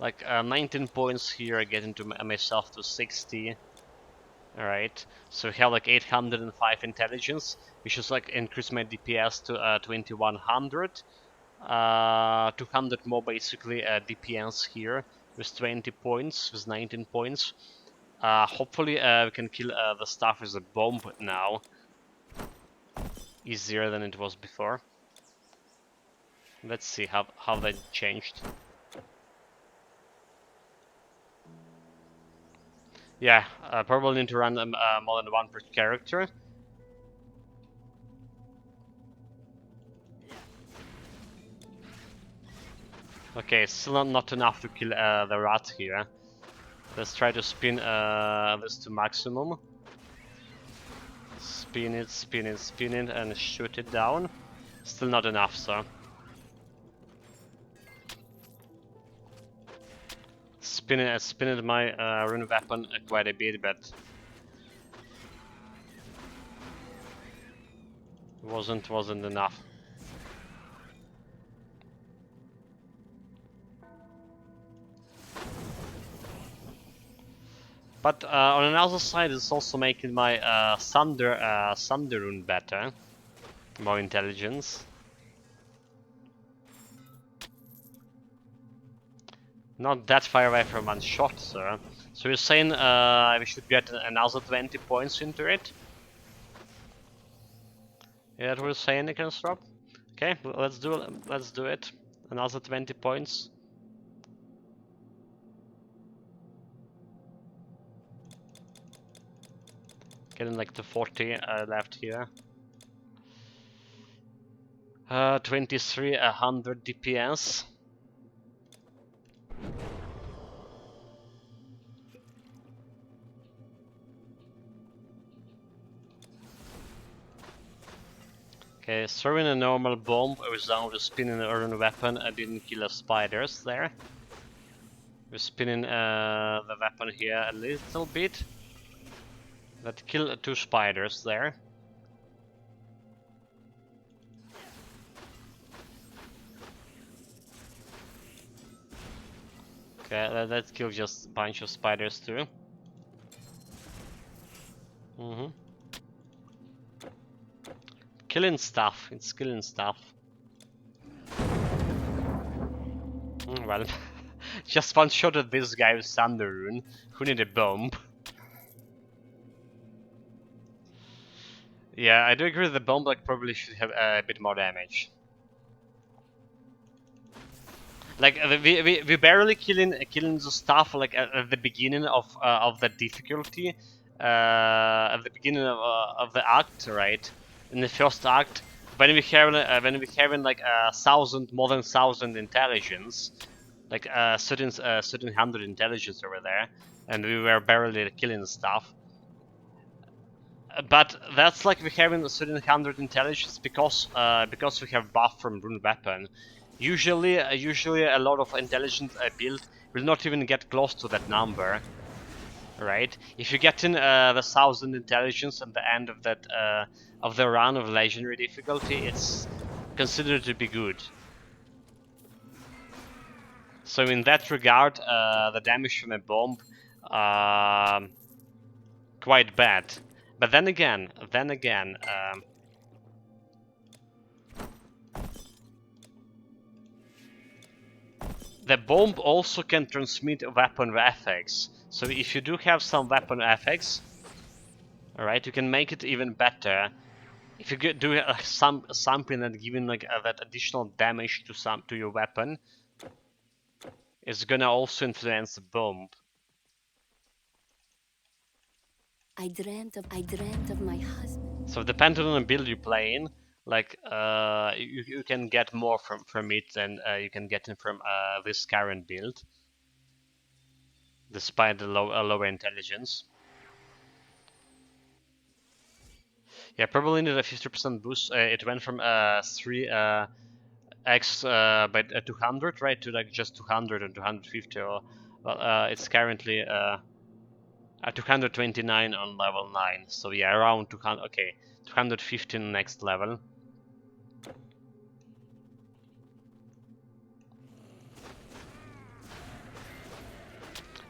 Like 19 points here, getting to myself to 60. Alright, so we have like 805 intelligence, which is like increase my DPS to 2100. 200 more basically DPS here with 20 points, with 19 points. Hopefully we can kill the stuff with a bomb now. Easier than it was before. Let's see how that changed. Yeah, probably need to run more than one per character. Okay, still not enough to kill the rat here. Let's try to spin this to maximum. Spin it, spin it, spin it, and shoot it down. Still not enough, so. Spin it my rune weapon quite a bit, but wasn't enough. But on another side, it's also making my thunder rune better, more intelligence. Not that far away from one shot, sir. So you're saying we should get another 20 points into it? Yeah, that was saying, Nikonstrop. Okay, let's do it. Another 20 points. Getting like to 40 left here. 2300 DPS. Okay, throwing a normal bomb without a spinning iron weapon, I didn't kill the spiders there. We're spinning the weapon here a little bit. That killed 2 spiders there. Okay, that killed just a bunch of spiders too. Killing stuff, it's killing stuff. Well, just one shot at this guy with Thunder Rune, who need a bomb. Yeah, I do agree the bomb like probably should have a bit more damage. Like we barely killing the stuff like at the beginning of the difficulty, at the beginning of the act, right? In the first act, when we having like more than 1,000 intelligence, like certain 100 intelligence over there, and we were barely killing stuff. But that's like we having a certain 100 intelligence because we have buff from rune weapon. Usually a lot of intelligence build will not even get close to that number, right? If you get in the 1,000 intelligence at the end of that of the run of legendary difficulty, it's considered to be good. So in that regard, the damage from a bomb quite bad. But then again, the bomb also can transmit weapon effects. So if you do have some weapon effects, alright, you can make it even better. If you do something that giving like that additional damage to your weapon, it's gonna also influence the bomb. I dreamt of my husband. So depending on the build you play in, like you can get more from it than you can get in from this current build, despite the lower intelligence. Yeah, probably needed a 50% boost. It went from 3x by 200, right, to like just 200 and 250. Or well, it's currently 229 on level 9. So yeah, around 200. Okay, 215 next level.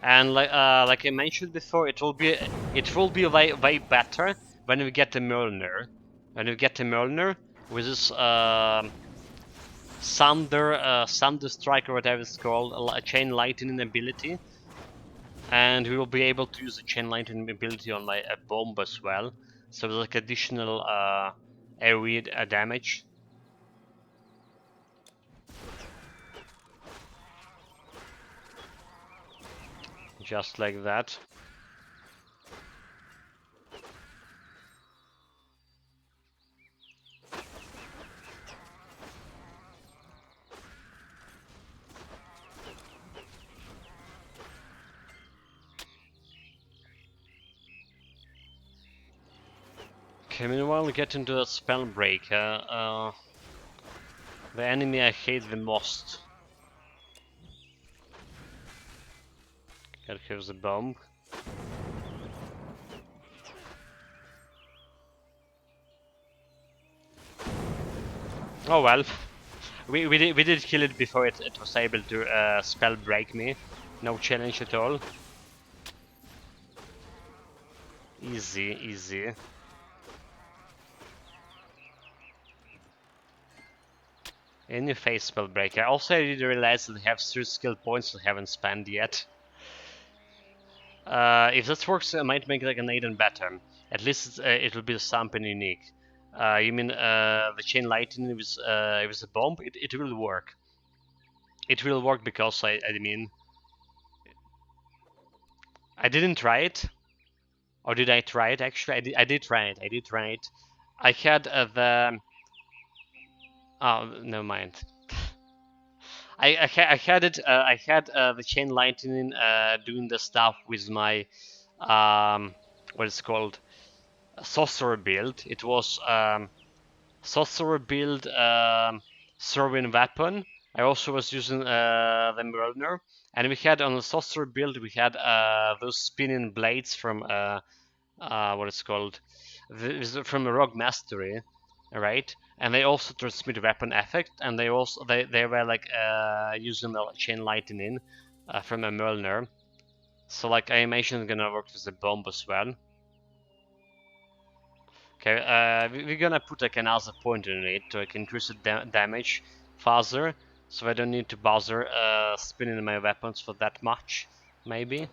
And like I mentioned before, it will be way better when we get the Mjolnir. When we get the Mjolnir with this Thunder Strike or whatever it's called, a Chain Lightning ability, and we will be able to use the Chain Lightning ability on like a bomb as well. So like additional AoE damage. Just like that. Okay, meanwhile we get into a Spellbreaker. The enemy I hate the most. Okay, here's the bomb. Oh well. We did kill it before it was able to spell break me. No challenge at all. Easy, easy. In your face, spell breaker. Also, I did realize that they have 3 skill points I haven't spent yet. If this works, I might make like an Neidan better. At least it will be something unique. You mean the chain lightning with a bomb? It will work. It will work because I mean I didn't try it, or did I try it? Actually, I did try it. I did try it. I had the oh, never mind. I had it. I had the chain lightning doing the stuff with my what is called sorcerer build. It was sorcerer build throwing weapon. I also was using the Mjolnir, and we had on the sorcerer build we had those spinning blades from what it's called, from a Rogue Mastery, right? And they also transmit weapon effect, and they also they were like using the chain lightning from a Mjolnir. So like I imagine it's gonna work with the bomb as well. Okay, we're gonna put like another point in it to like increase the damage faster, so I don't need to bother spinning my weapons for that much, maybe.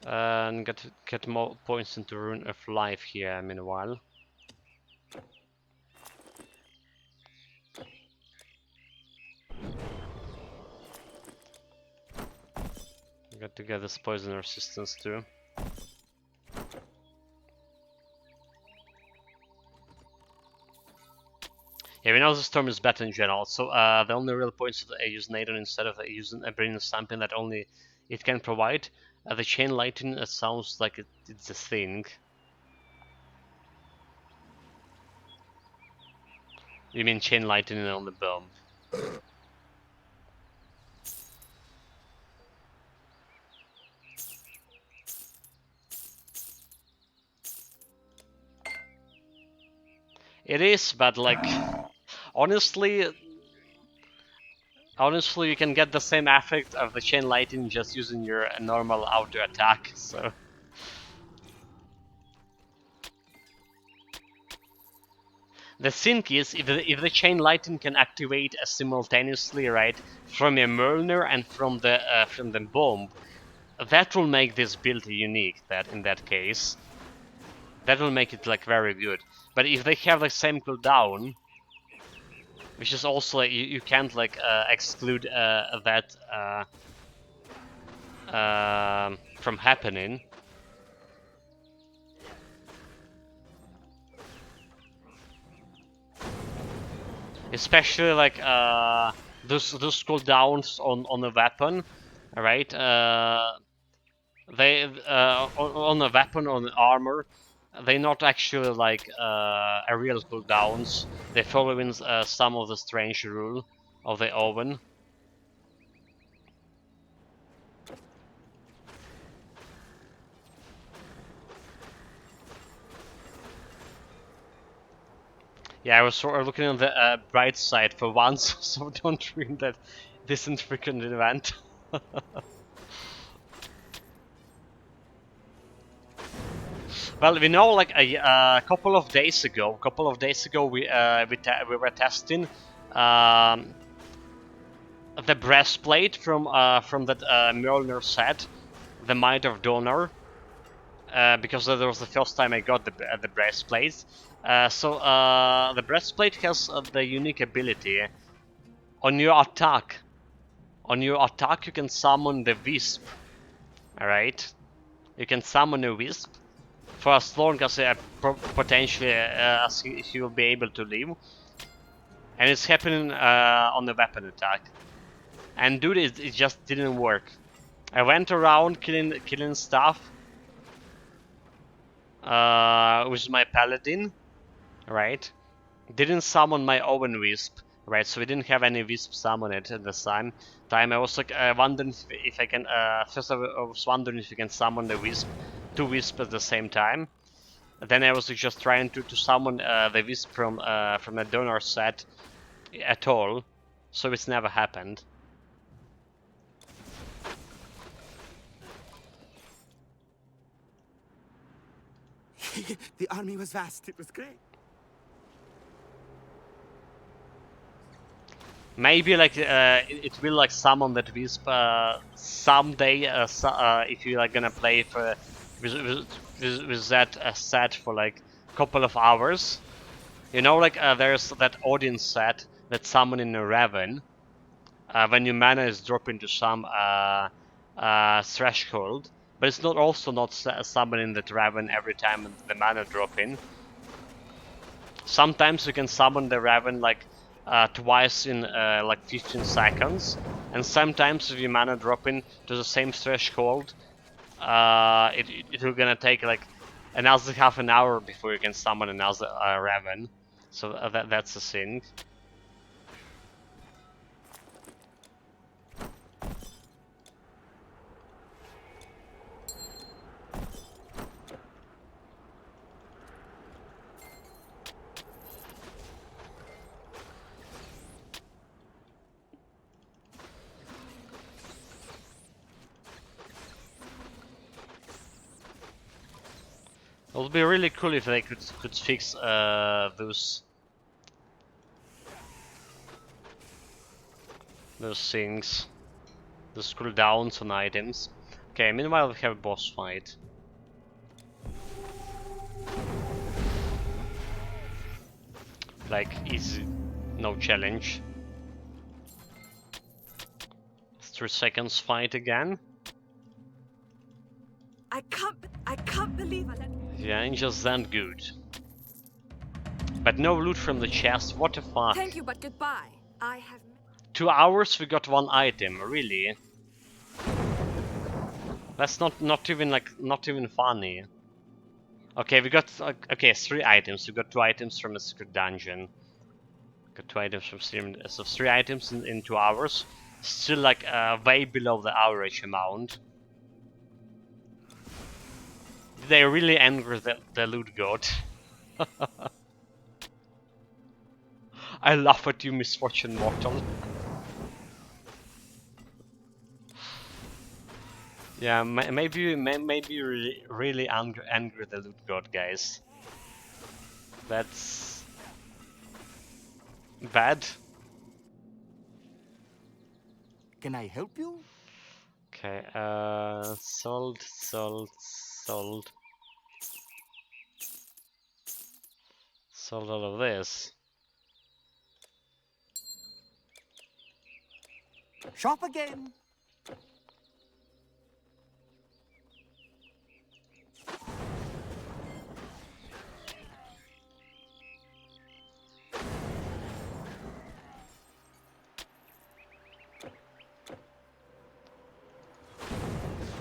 And get more points into Rune of Life here meanwhile. Got to get this poison resistance too. Yeah, we know the storm is better in general, so the only real points that I use Neidan instead of using bringing something that only it can provide. The chain lightning sounds like it's a thing. You mean chain lightning on the bomb? It is, but like, honestly, you can get the same effect of the chain lightning just using your normal auto attack. So the thing is, if the chain lightning can activate simultaneously, right, from a Mjolnir and from the bomb, that will make this build unique. That in that case, that will make it like very good. But if they have the same cooldown, which is also like, you can't like exclude that from happening. Especially like those cooldowns on a weapon, right? They on a weapon, on armor, they're not actually like a real cooldowns. They follow in some of the strange rule of the oven. Yeah, I was sort of looking on the bright side for once, so don't ruin that decent freaking event. Well, we know like a couple of days ago, we were testing the breastplate from that Mjolnir set, the Might of Donor, because that was the first time I got the breastplate. So the breastplate has the unique ability on your attack. On your attack, you can summon the Wisp. All right, you can summon a Wisp for as long as potentially as he will be able to live, and it's happening on the weapon attack. And dude, it just didn't work. I went around killing stuff with my paladin, right? Didn't summon my own wisp, right? So we didn't have any wisp summon it at the time. I was like wondering if I can. First, I was wondering if you can summon the wisp, two wisps at the same time. Then I was just trying to summon the wisp from the donor set at all, so it's never happened. The army was vast. It was great. Maybe like it will like summon that wisp someday if you like gonna play for with that set for like a couple of hours. You know, like there's that audience set that summon in a Raven when your mana is dropping to some threshold, but it's not also not summoning that Raven every time the mana drop in. Sometimes you can summon the Raven like twice in like 15 seconds, and sometimes if you mana drop in to the same threshold, it will gonna take like another half an hour before you can summon another Raven. So that's the thing. It would be really cool if they could fix those things, those cooldowns on items. Okay, meanwhile we have a boss fight. Like easy, no challenge. 3 seconds fight again. I can't believe I let. The angels aren't good. But no loot from the chest, what the fuck? Thank you, but goodbye. I have. 2 hours we got 1 item, really? That's not even funny. Okay, we got okay 3 items. We got 2 items from a secret dungeon. Got 2 items from stream. So 3 items in 2 hours. Still like way below the average amount. Did they really anger the loot god? I laugh at you, misfortune mortal. Yeah, maybe really angry the loot god, guys. That's bad. Can I help you? Okay, sold. Sold all of this. Shop again.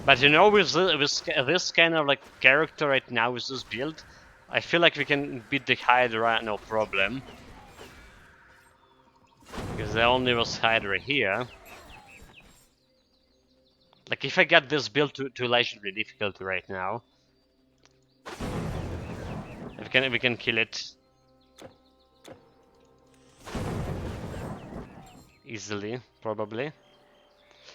But you know, with this kind of like character right now, with this build, I feel like we can beat the Hydra no problem. Because there only was Hydra here. Like if I get this build to legendary difficulty right now, we can kill it easily, probably.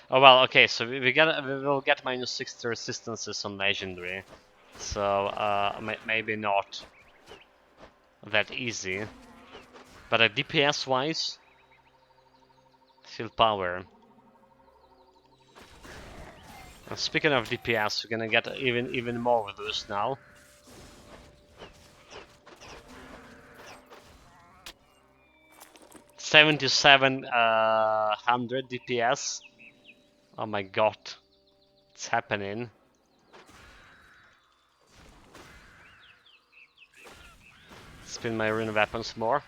Oh well, okay, so we will get minus 60 resistances on legendary, so maybe not that easy. But DPS wise, still power. And speaking of DPS, we're gonna get even more with this now. $7,700 DPS. Oh my god, it's happening. Spin my rune weapons more.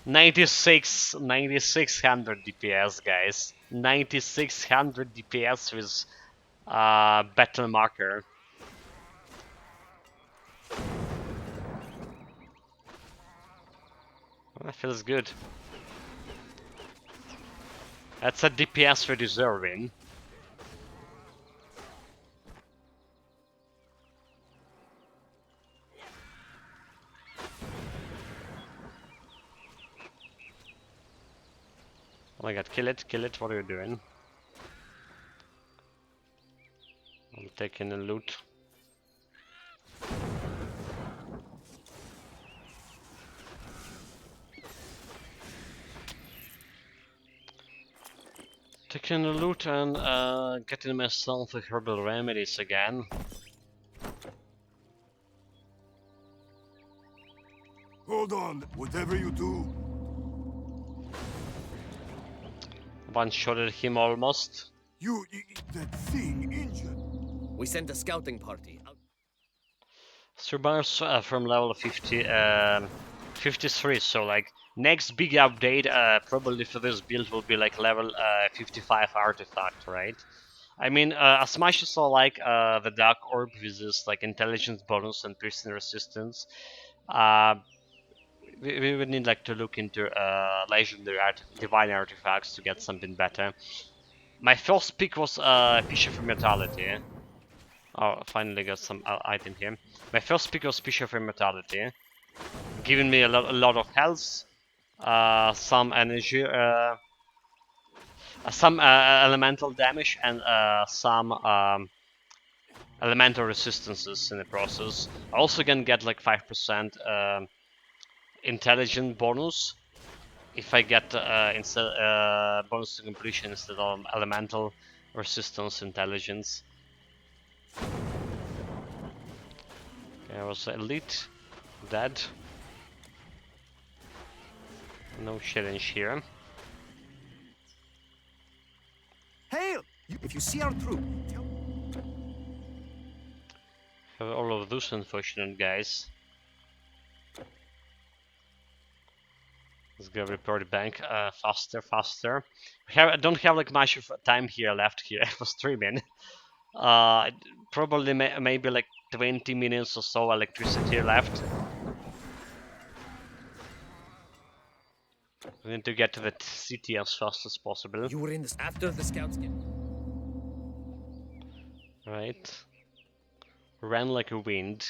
$9,600 DPS, guys. 9600 DPS with battle marker. Well, that feels good. That's a DPS we're deserving. Oh my god, kill it, what are you doing? I'm taking the loot. Taking the loot and getting myself the herbal remedies again. Hold on, whatever you do. One-shotted him almost. That thing injured. We sent a scouting party out. Survivors from level 53, so like next big update probably for this build will be like level 55 artifact, right? I mean, as much as I like the Dark Orb with this like intelligence bonus and piercing resistance, uh, we would need like to look into legendary divine artifacts to get something better. My first pick was Bishop of Immortality. Oh, finally got some item here. My first pick was Bishop of Immortality, giving me a lot of health, some energy, some elemental damage, and some elemental resistances in the process. I also can get like 5% intelligent bonus if I get instead bonus to completion instead of elemental resistance intelligence. Okay, I was elite, dead. No challenge here. Hail! If you see our troop, tell Have all of those unfortunate guys. Let's go report bank faster. I don't have like much of time here left here for streaming. Probably maybe like 20 minutes or so electricity left. We need to get to the city as fast as possible. you were in this after the scouts get. Right. Ran like a wind.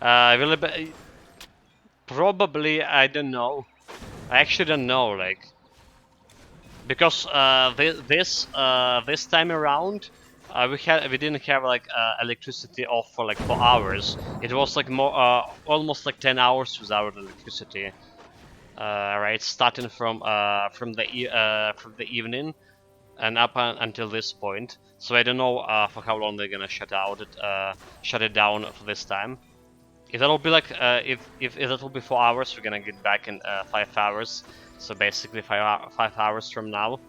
Will it be, probably, I don't know. I actually don't know, like, because this time around we didn't have like electricity off for like 4 hours. It was like more almost like 10 hours without electricity. Right, starting from the evening and up until this point. So I don't know for how long they're gonna shut it down for this time. If that'll be like if that'll be 4 hours, we're gonna get back in 5 hours. So basically 5 hours from now.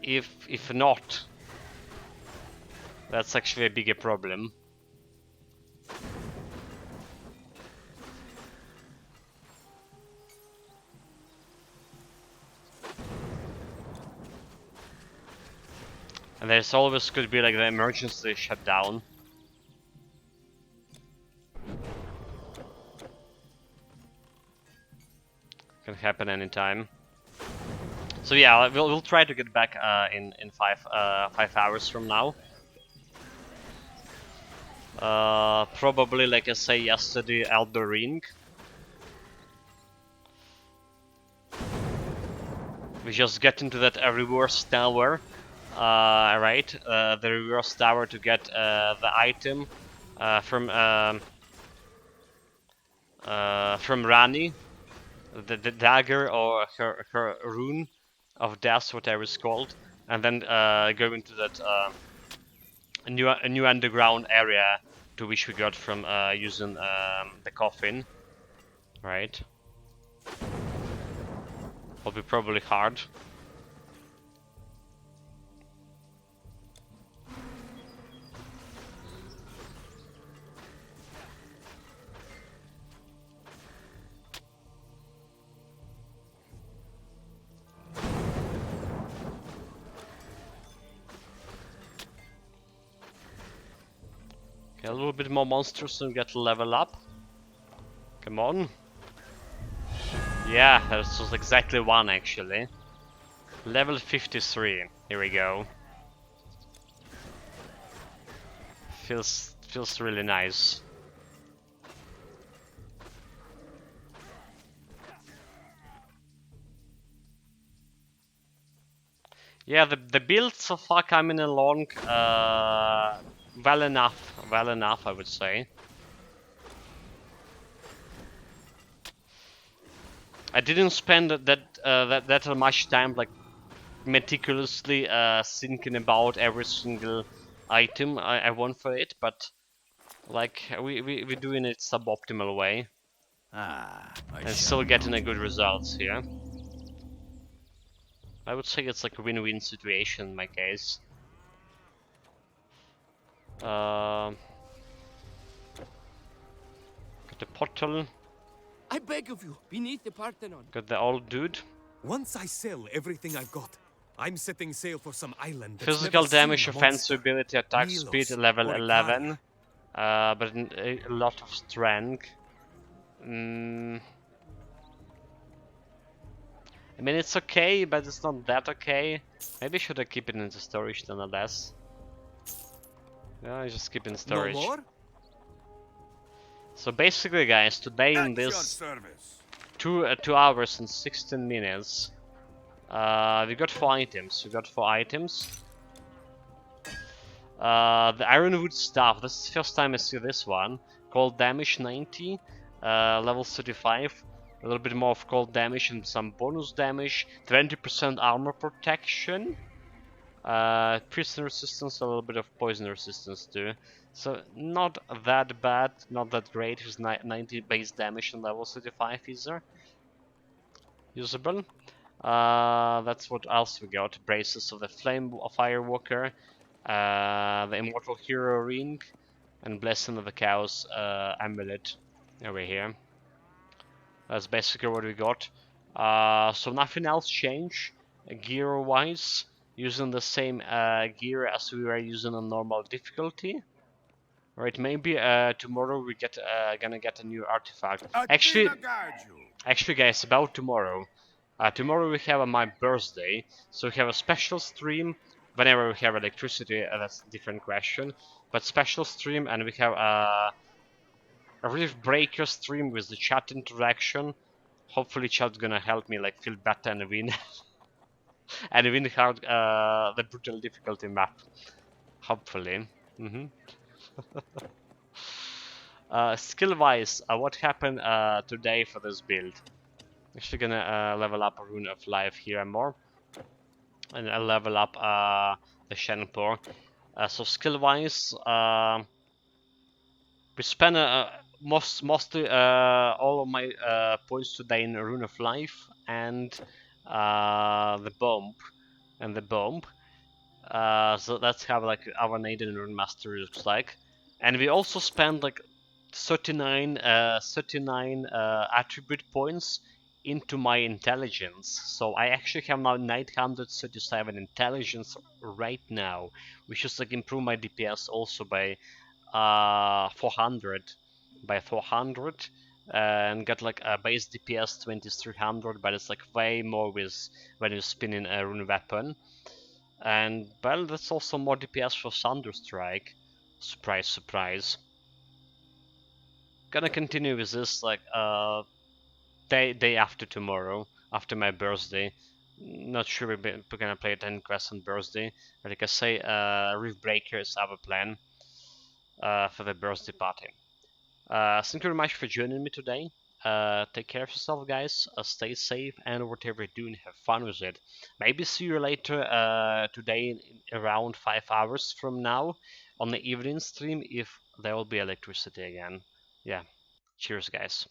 If not, that's actually a bigger problem. And there's always could be like the emergency shutdown. Can happen anytime. So yeah, we'll try to get back in 5 hours from now. Probably like I say yesterday, Elder Ring. We just get into that reverse tower, right? The reverse tower to get the item from Rani, the dagger or her rune of death, whatever it's called, and then go into that a new underground area to which we got from using the coffin, right? Will be probably hard. Okay, a little bit more monsters and get level up. Come on. Yeah, that was exactly one actually. Level 53. Here we go. Feels really nice. Yeah, the build so far coming along well enough I would say. I didn't spend that much time like meticulously thinking about every single item I want for it, but like we're doing it suboptimal way Ah, I and shall still getting a not. good results here. I would say it's like a win-win situation in my case. Got the portal. I beg of you, beneath the Parthenon. Got the old dude. Once I sell everything I've got, I'm setting sail for some island that's Physical never seen damage, a offensive monster. ability, attack speed, Milos level or 11. Icaria. But a lot of strength. Mm, I mean, it's okay, but it's not that okay. Maybe should I keep it in the storage nonetheless? Yeah, I just keep it in No storage. more? So basically, guys, today in At your this service. 2 hours and 16 minutes, we got 4 items. We got 4 items. The Ironwood staff. This is the first time I see this one. Cold damage 90, level 35. A little bit more of cold damage and some bonus damage. 20% armor protection. Prison resistance, a little bit of poison resistance too. So not that bad, not that great. Here's 90 base damage and level 35 either. Usable. That's what else we got. Braces of the Flame Firewalker, the Immortal Hero Ring, and Blessing of the Cows Amulet over here. That's basically what we got. So nothing else changed gear-wise. Using the same gear as we were using on normal difficulty. Right, maybe tomorrow we gonna get a new artifact. Athena guide you. Actually, guys, about tomorrow. Tomorrow we have my birthday, so we have a special stream. Whenever we have electricity, that's a different question. But special stream, and we have a Rift Breaker stream with the chat interaction. Hopefully, chat's gonna help me like feel better and win, and win hard the brutal difficulty map. Hopefully. Skill-wise, what happened today for this build? Actually gonna level up a Rune of Life here more. And I level up the Shenpor. So skill-wise, we spent mostly all of my points today in Rune of Life and the bomb. So that's how like our Neidan Rune Master looks like. And we also spent like 39 attribute points into my intelligence. So I actually have now 937 intelligence right now, which is like improve my DPS also by 400 and got like a base DPS 2300, but it's like way more with when you're spinning a rune weapon. And well, that's also more DPS for Thunderstrike. Surprise, surprise. Gonna continue with this like day after tomorrow, after my birthday. Not sure we're gonna play 10 quests on birthday, but like I say, Reef Breaker is our plan for the birthday party. Thank you very much for joining me today. Take care of yourself, guys. Stay safe, and whatever you're doing, have fun with it. Maybe see you later today in around 5 hours from now on the evening stream if there will be electricity again. Yeah. Cheers, guys.